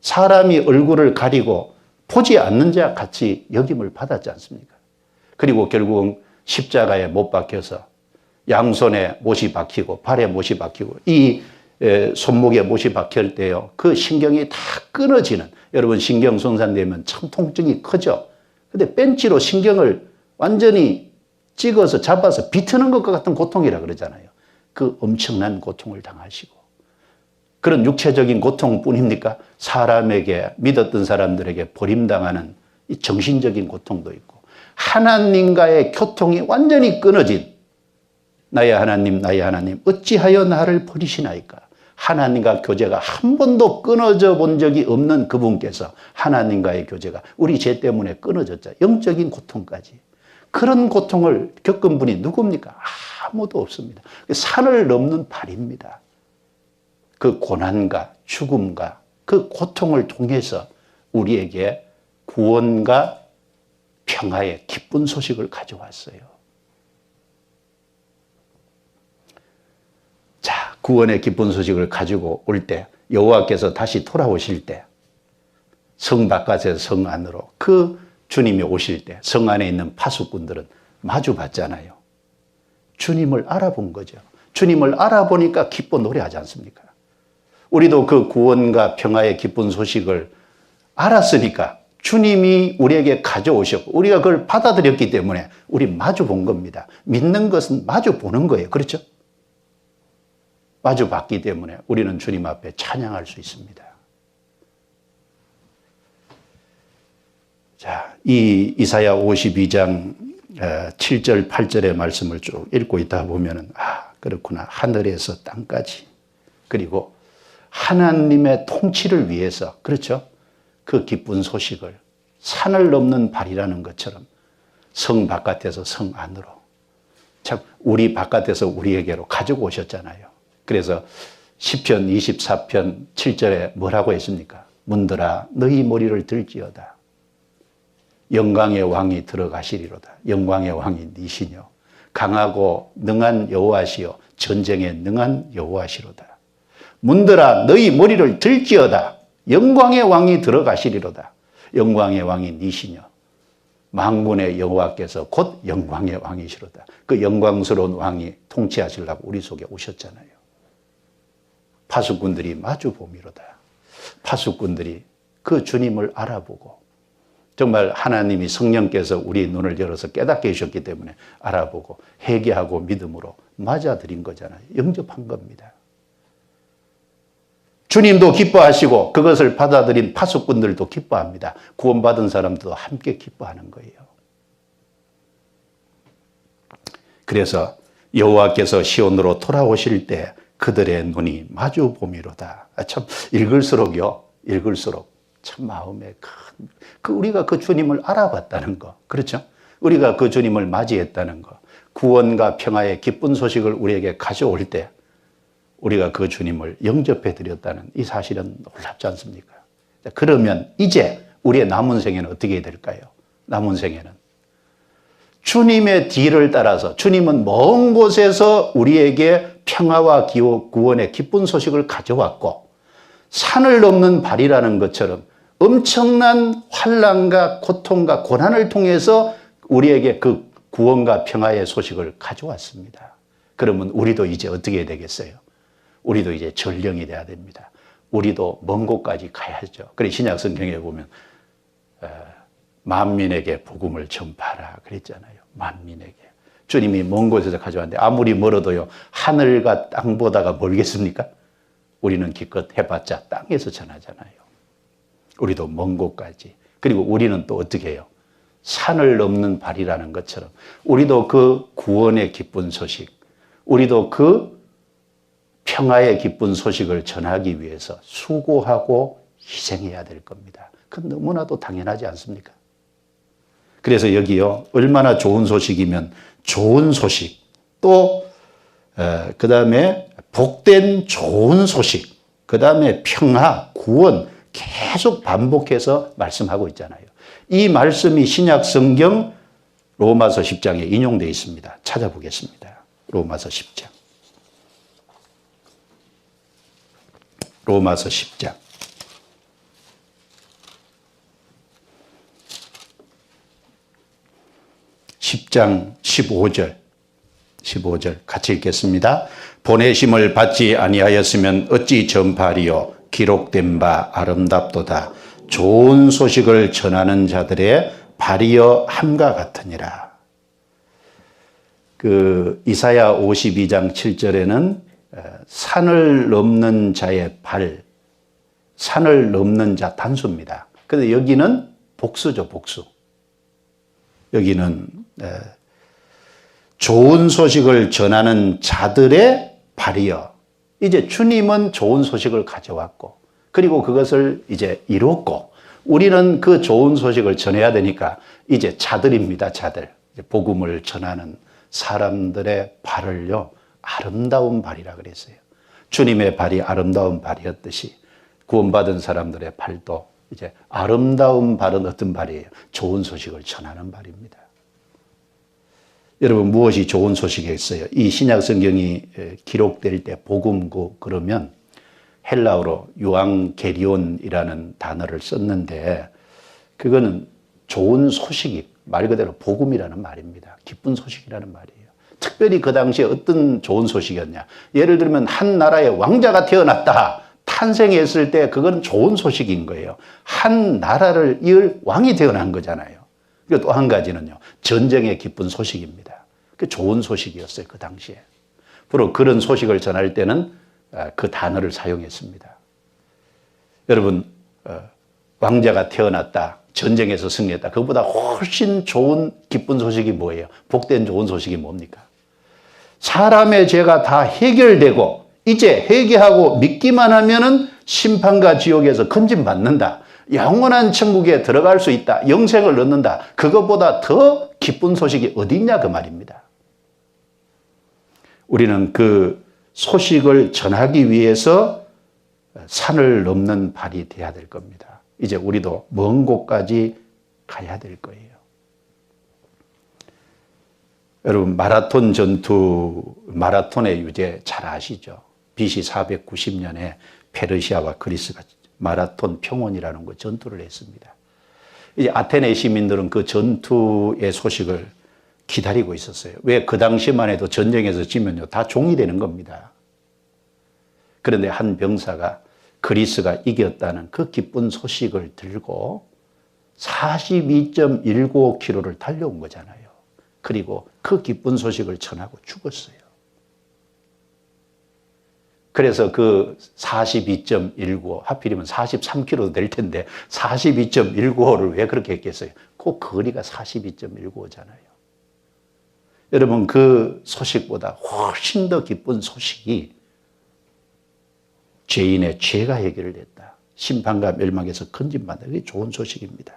사람이 얼굴을 가리고 보지 않는 자 같이 여김을 받았지 않습니까? 그리고 결국은 십자가에 못 박혀서 양손에 못이 박히고 발에 못이 박히고 이 손목에 못이 박힐 때요, 그 신경이 다 끊어지는, 여러분 신경 손상되면 참 통증이 크죠. 근데 벤치로 신경을 완전히 찍어서 잡아서 비트는 것 같은 고통이라 그러잖아요. 그 엄청난 고통을 당하시고, 그런 육체적인 고통뿐입니까? 사람에게, 믿었던 사람들에게 버림당하는 이 정신적인 고통도 있고, 하나님과의 교통이 완전히 끊어진, 나의 하나님, 나의 하나님, 어찌하여 나를 버리시나이까? 하나님과 교제가 한 번도 끊어져 본 적이 없는 그분께서 하나님과의 교제가 우리 죄 때문에 끊어졌죠. 영적인 고통까지. 그런 고통을 겪은 분이 누굽니까? 아무도 없습니다. 산을 넘는 발입니다. 그 고난과 죽음과 그 고통을 통해서 우리에게 구원과 평화의 기쁜 소식을 가져왔어요. 구원의 기쁜 소식을 가지고 올 때, 여호와께서 다시 돌아오실 때, 성 바깥에서 성 안으로 그 주님이 오실 때 성 안에 있는 파수꾼들은 마주 봤잖아요. 주님을 알아본 거죠. 주님을 알아보니까 기뻐 노래하지 않습니까? 우리도 그 구원과 평화의 기쁜 소식을 알았으니까 주님이 우리에게 가져오셨고 우리가 그걸 받아들였기 때문에 우리 마주 본 겁니다. 믿는 것은 마주 보는 거예요. 그렇죠? 마주 봤기 때문에 우리는 주님 앞에 찬양할 수 있습니다. 자, 이 이사야 52장 7절, 8절의 말씀을 쭉 읽고 있다 보면은, 그렇구나. 하늘에서 땅까지. 그리고 하나님의 통치를 위해서, 그렇죠? 그 기쁜 소식을 산을 넘는 발이라는 것처럼 성 바깥에서 성 안으로, 참, 우리 바깥에서 우리에게로 가지고 오셨잖아요. 그래서 시편 24편 7절에 뭐라고 했습니까? 문들아, 너희 머리를 들지어다. 영광의 왕이 들어가시리로다. 영광의 왕이 니시뇨. 강하고 능한 여호와시요 전쟁에 능한 여호와시로다. 문들아 너희 머리를 들지어다. 영광의 왕이 들어가시리로다. 영광의 왕이 니시뇨. 만군의 여호와께서 곧 영광의 왕이시로다. 그 영광스러운 왕이 통치하시려고 우리 속에 오셨잖아요. 파수꾼들이 마주보미로다. 파수꾼들이 그 주님을 알아보고 정말 하나님이 성령께서 우리 눈을 열어서 깨닫게 해주셨기 때문에 알아보고 회개하고 믿음으로 맞아들인 거잖아요. 영접한 겁니다. 주님도 기뻐하시고 그것을 받아들인 파수꾼들도 기뻐합니다. 구원받은 사람들도 함께 기뻐하는 거예요. 그래서 여호와께서 시온으로 돌아오실 때 그들의 눈이 마주 보미로다. 참 읽을수록요. 참 마음에 우리가 그 주님을 알아봤다는 거. 그렇죠? 우리가 그 주님을 맞이했다는 거. 구원과 평화의 기쁜 소식을 우리에게 가져올 때 우리가 그 주님을 영접해 드렸다는 이 사실은 놀랍지 않습니까? 그러면 이제 우리의 남은 생애는 어떻게 해야 될까요? 남은 생애는 주님의 뒤를 따라서 주님은 먼 곳에서 우리에게 평화와 구원의 기쁜 소식을 가져왔고 산을 넘는 발이라는 것처럼 엄청난 환난과 고통과 고난을 통해서 우리에게 그 구원과 평화의 소식을 가져왔습니다. 그러면 우리도 이제 어떻게 해야 되겠어요? 우리도 이제 전령이 돼야 됩니다. 우리도 먼 곳까지 가야죠. 그래 신약 성경에 보면 만민에게 복음을 전파하라 그랬잖아요. 만민에게. 주님이 먼 곳에서 가져왔는데 아무리 멀어도요. 하늘과 땅보다가 멀겠습니까? 우리는 기껏 해봤자 땅에서 전하잖아요. 우리도 먼 곳까지. 그리고 우리는 또 어떻게 해요? 산을 넘는 발이라는 것처럼 우리도 그 구원의 기쁜 소식, 우리도 그 평화의 기쁜 소식을 전하기 위해서 수고하고 희생해야 될 겁니다. 그건 너무나도 당연하지 않습니까? 그래서 여기요, 얼마나 좋은 소식이면 좋은 소식, 또 그 다음에 복된 좋은 소식, 그 다음에 평화, 구원 계속 반복해서 말씀하고 있잖아요. 이 말씀이 신약 성경 로마서 10장에 인용되어 있습니다. 찾아보겠습니다. 로마서 10장. 로마서 10장. 10장 15절 같이 읽겠습니다. 보내심을 받지 아니하였으면 어찌 전파하리요. 기록된 바 아름답도다. 좋은 소식을 전하는 자들의 발이여 함과 같으니라. 그 이사야 52장 7절에는 산을 넘는 자의 발, 산을 넘는 자 단수입니다. 그런데 여기는 복수죠, 복수. 여기는 좋은 소식을 전하는 자들의 발이여. 이제 주님은 좋은 소식을 가져왔고 그리고 그것을 이제 이뤘고 우리는 그 좋은 소식을 전해야 되니까 이제 자들입니다. 자들. 복음을 전하는 사람들의 발을요. 아름다운 발이라 그랬어요. 주님의 발이 아름다운 발이었듯이 구원받은 사람들의 발도 이제 아름다운 발은 어떤 발이에요? 좋은 소식을 전하는 발입니다. 여러분 무엇이 좋은 소식이겠어요? 이 신약 성경이 기록될 때 복음고 그러면 헬라어로 유앙게리온이라는 단어를 썼는데 그거는 좋은 소식이 말 그대로 복음이라는 말입니다. 기쁜 소식이라는 말이에요. 특별히 그 당시에 어떤 좋은 소식이었냐. 예를 들면 한 나라에 왕자가 태어났다. 탄생했을 때 그건 좋은 소식인 거예요. 한 나라를 이을 왕이 태어난 거잖아요. 그리고 또 한 가지는요. 전쟁의 기쁜 소식입니다. 그 좋은 소식이었어요. 그 당시에. 바로 그런 소식을 전할 때는 그 단어를 사용했습니다. 여러분 왕자가 태어났다. 전쟁에서 승리했다. 그것보다 훨씬 좋은 기쁜 소식이 뭐예요? 복된 좋은 소식이 뭡니까? 사람의 죄가 다 해결되고 이제 회개하고 믿기만 하면은 심판과 지옥에서 건진받는다. 영원한 천국에 들어갈 수 있다. 영생을 얻는다. 그것보다 더 기쁜 소식이 어디 있냐 그 말입니다. 우리는 그 소식을 전하기 위해서 산을 넘는 발이 돼야 될 겁니다. 이제 우리도 먼 곳까지 가야 될 거예요. 여러분 마라톤 전투, 마라톤의 유죄 잘 아시죠? BC 490년에 페르시아와 그리스가 마라톤 평원이라는 거 전투를 했습니다. 이제 아테네 시민들은 그 전투의 소식을 기다리고 있었어요. 왜? 그 당시만 해도 전쟁에서 지면요 다 종이 되는 겁니다. 그런데 한 병사가 그리스가 이겼다는 그 기쁜 소식을 들고 42.195km를 달려온 거잖아요. 그리고 그 기쁜 소식을 전하고 죽었어요. 그래서 그 42.195, 하필이면 43km도 될 텐데 42.195를 왜 그렇게 했겠어요? 그 거리가 42.195잖아요. 여러분 그 소식보다 훨씬 더 기쁜 소식이 죄인의 죄가 해결됐다. 심판과 멸망에서 건진받는다. 그게 좋은 소식입니다.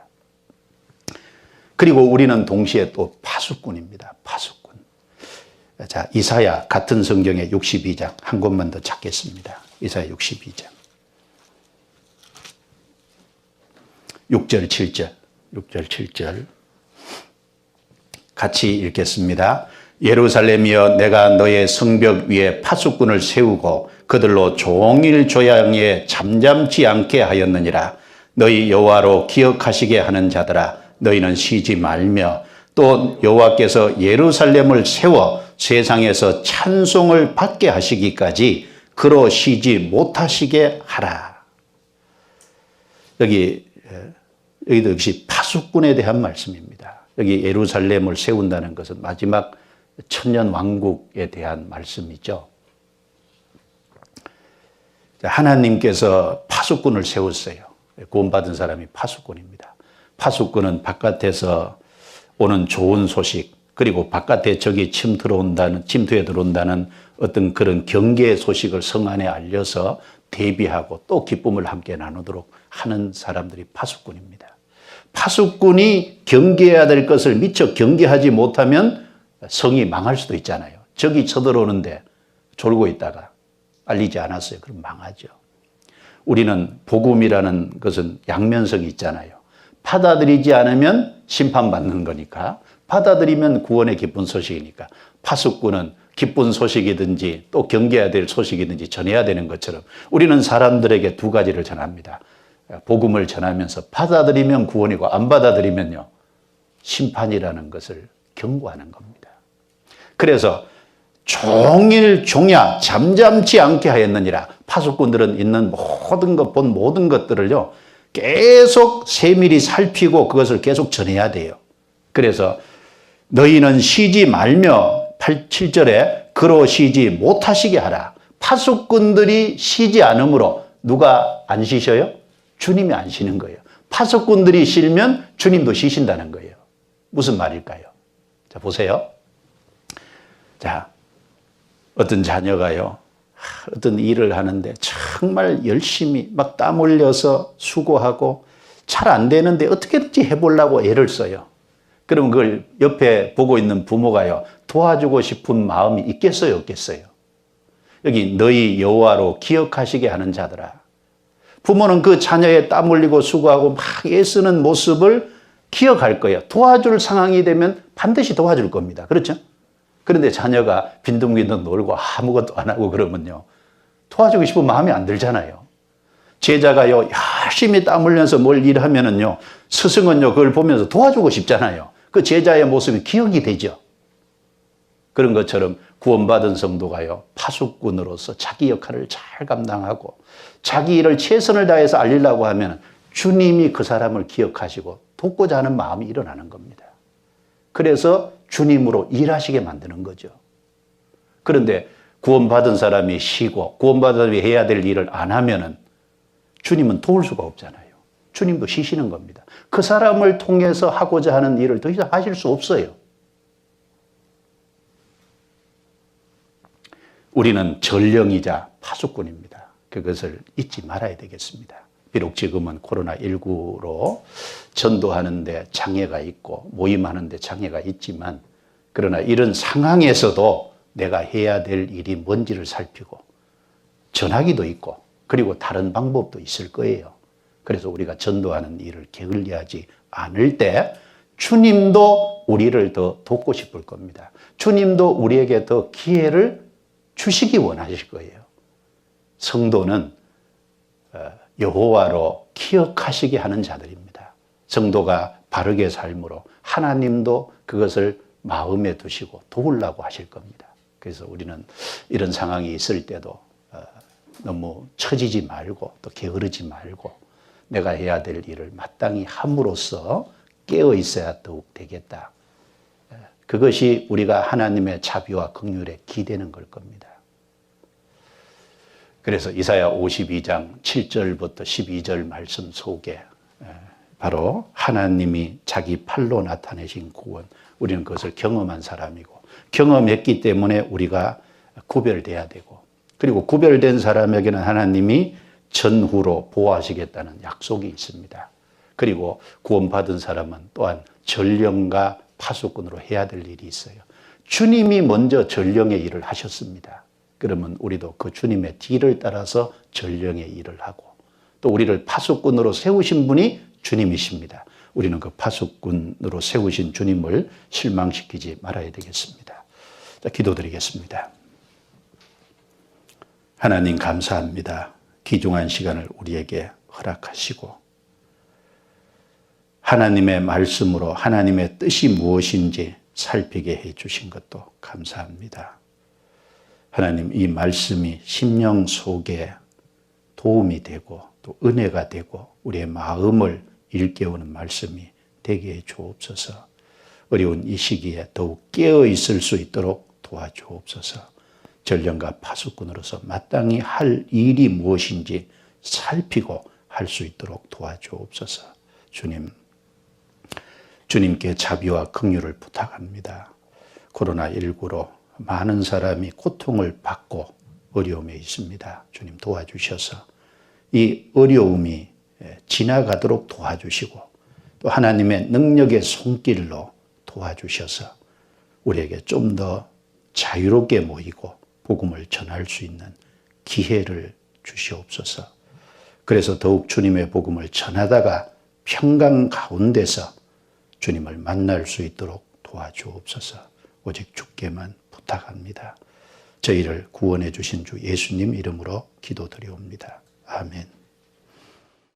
그리고 우리는 동시에 또 파수꾼입니다. 파수꾼. 자, 이사야 같은 성경의 62장 한 곳만 더 찾겠습니다. 이사야 62장 6절 7절 6절 7절 같이 읽겠습니다. 예루살렘이여 내가 너의 성벽 위에 파수꾼을 세우고 그들로 종일 조양에 잠잠지 않게 하였느니라. 너희 여호와로 기억하시게 하는 자들아 너희는 쉬지 말며 또 여호와께서 예루살렘을 세워 세상에서 찬송을 받게 하시기까지 그로 쉬지 못하시게 하라. 여기도 역시 파수꾼에 대한 말씀입니다. 여기 예루살렘을 세운다는 것은 마지막 천년 왕국에 대한 말씀이죠. 하나님께서 파수꾼을 세웠어요. 구원받은 사람이 파수꾼입니다. 파수꾼은 바깥에서 오는 좋은 소식, 그리고 바깥에 적이 침투에 들어온다는 어떤 그런 경계의 소식을 성 안에 알려서 대비하고 또 기쁨을 함께 나누도록 하는 사람들이 파수꾼입니다. 파수꾼이 경계해야 될 것을 미처 경계하지 못하면 성이 망할 수도 있잖아요. 적이 쳐들어오는데 졸고 있다가 알리지 않았어요. 그럼 망하죠. 우리는 복음이라는 것은 양면성이 있잖아요. 받아들이지 않으면 심판받는 거니까, 받아들이면 구원의 기쁜 소식이니까, 파수꾼은 기쁜 소식이든지 또 경계해야 될 소식이든지 전해야 되는 것처럼 우리는 사람들에게 두 가지를 전합니다. 복음을 전하면서 받아들이면 구원이고 안 받아들이면요 심판이라는 것을 경고하는 겁니다. 그래서 종일 종야 잠잠치 않게 하였느니라. 파수꾼들은 있는 모든 것, 본 모든 것들을요 계속 세밀히 살피고 그것을 계속 전해야 돼요. 그래서 너희는 쉬지 말며 7절에 그로 쉬지 못하시게 하라. 파수꾼들이 쉬지 않으므로 누가 안 쉬셔요? 주님이 안 쉬는 거예요. 파수꾼들이 쉬면 주님도 쉬신다는 거예요. 무슨 말일까요? 자, 보세요. 자, 어떤 자녀가요, 어떤 일을 하는데 정말 열심히 막 땀 흘려서 수고하고 잘 안 되는데 어떻게든지 해보려고 애를 써요. 그럼 그걸 옆에 보고 있는 부모가요, 도와주고 싶은 마음이 있겠어요, 없겠어요? 여기 너희 여호와로 기억하시게 하는 자들아. 부모는 그 자녀의 땀 흘리고 수고하고 막 애쓰는 모습을 기억할 거예요. 도와줄 상황이 되면 반드시 도와줄 겁니다. 그렇죠? 그런데 자녀가 빈둥빈둥 놀고 아무것도 안 하고 그러면요, 도와주고 싶은 마음이 안 들잖아요. 제자가요, 열심히 땀 흘려서 뭘 일하면은요, 스승은요, 그걸 보면서 도와주고 싶잖아요. 그 제자의 모습이 기억이 되죠. 그런 것처럼 구원받은 성도가요, 파수꾼으로서 자기 역할을 잘 감당하고 자기 일을 최선을 다해서 알리려고 하면 주님이 그 사람을 기억하시고 돕고자 하는 마음이 일어나는 겁니다. 그래서 주님으로 일하시게 만드는 거죠. 그런데 구원받은 사람이 쉬고 구원받은 사람이 해야 될 일을 안 하면은 주님은 도울 수가 없잖아요. 주님도 쉬시는 겁니다. 그 사람을 통해서 하고자 하는 일을 더 이상 하실 수 없어요. 우리는 전령이자 파수꾼입니다. 그것을 잊지 말아야 되겠습니다. 비록 지금은 코로나19로 전도하는데 장애가 있고 모임하는데 장애가 있지만, 그러나 이런 상황에서도 내가 해야 될 일이 뭔지를 살피고 전화기도 있고 그리고 다른 방법도 있을 거예요. 그래서 우리가 전도하는 일을 게을리하지 않을 때 주님도 우리를 더 돕고 싶을 겁니다. 주님도 우리에게 더 기회를 주시기 원하실 거예요. 성도는 여호와로 기억하시게 하는 자들입니다. 성도가 바르게 삶으로 하나님도 그것을 마음에 두시고 도우려고 하실 겁니다. 그래서 우리는 이런 상황이 있을 때도 너무 처지지 말고 또 게으르지 말고 내가 해야 될 일을 마땅히 함으로써 깨어 있어야 더욱 되겠다. 그것이 우리가 하나님의 자비와 긍휼에 기대는 걸 겁니다. 그래서 이사야 52장 7절부터 12절 말씀 속에 바로 하나님이 자기 팔로 나타내신 구원, 우리는 그것을 경험한 사람이고 경험했기 때문에 우리가 구별돼야 되고, 그리고 구별된 사람에게는 하나님이 전후로 보호하시겠다는 약속이 있습니다. 그리고 구원받은 사람은 또한 전령과 파수꾼으로 해야 될 일이 있어요. 주님이 먼저 전령의 일을 하셨습니다. 그러면 우리도 그 주님의 뒤를 따라서 전령의 일을 하고, 또 우리를 파수꾼으로 세우신 분이 주님이십니다. 우리는 그 파수꾼으로 세우신 주님을 실망시키지 말아야 되겠습니다. 자, 기도드리겠습니다. 하나님 감사합니다. 귀중한 시간을 우리에게 허락하시고 하나님의 말씀으로 하나님의 뜻이 무엇인지 살피게 해 주신 것도 감사합니다. 하나님, 이 말씀이 심령 속에 도움이 되고 또 은혜가 되고 우리의 마음을 일깨우는 말씀이 되게 해 주옵소서. 어려운 이 시기에 더욱 깨어 있을 수 있도록 도와주옵소서. 전령과 파수꾼으로서 마땅히 할 일이 무엇인지 살피고 할 수 있도록 도와주옵소서. 주님께 자비와 긍휼을 부탁합니다. 코로나19로 많은 사람이 고통을 받고 어려움에 있습니다. 주님 도와주셔서 이 어려움이 지나가도록 도와주시고 또 하나님의 능력의 손길로 도와주셔서 우리에게 좀 더 자유롭게 모이고 복음을 전할 수 있는 기회를 주시옵소서. 그래서 더욱 주님의 복음을 전하다가 평강 가운데서 주님을 만날 수 있도록 도와주옵소서. 오직 주께만 부탁합니다. 저희를 구원해 주신 주 예수님 이름으로 기도드리옵니다. 아멘.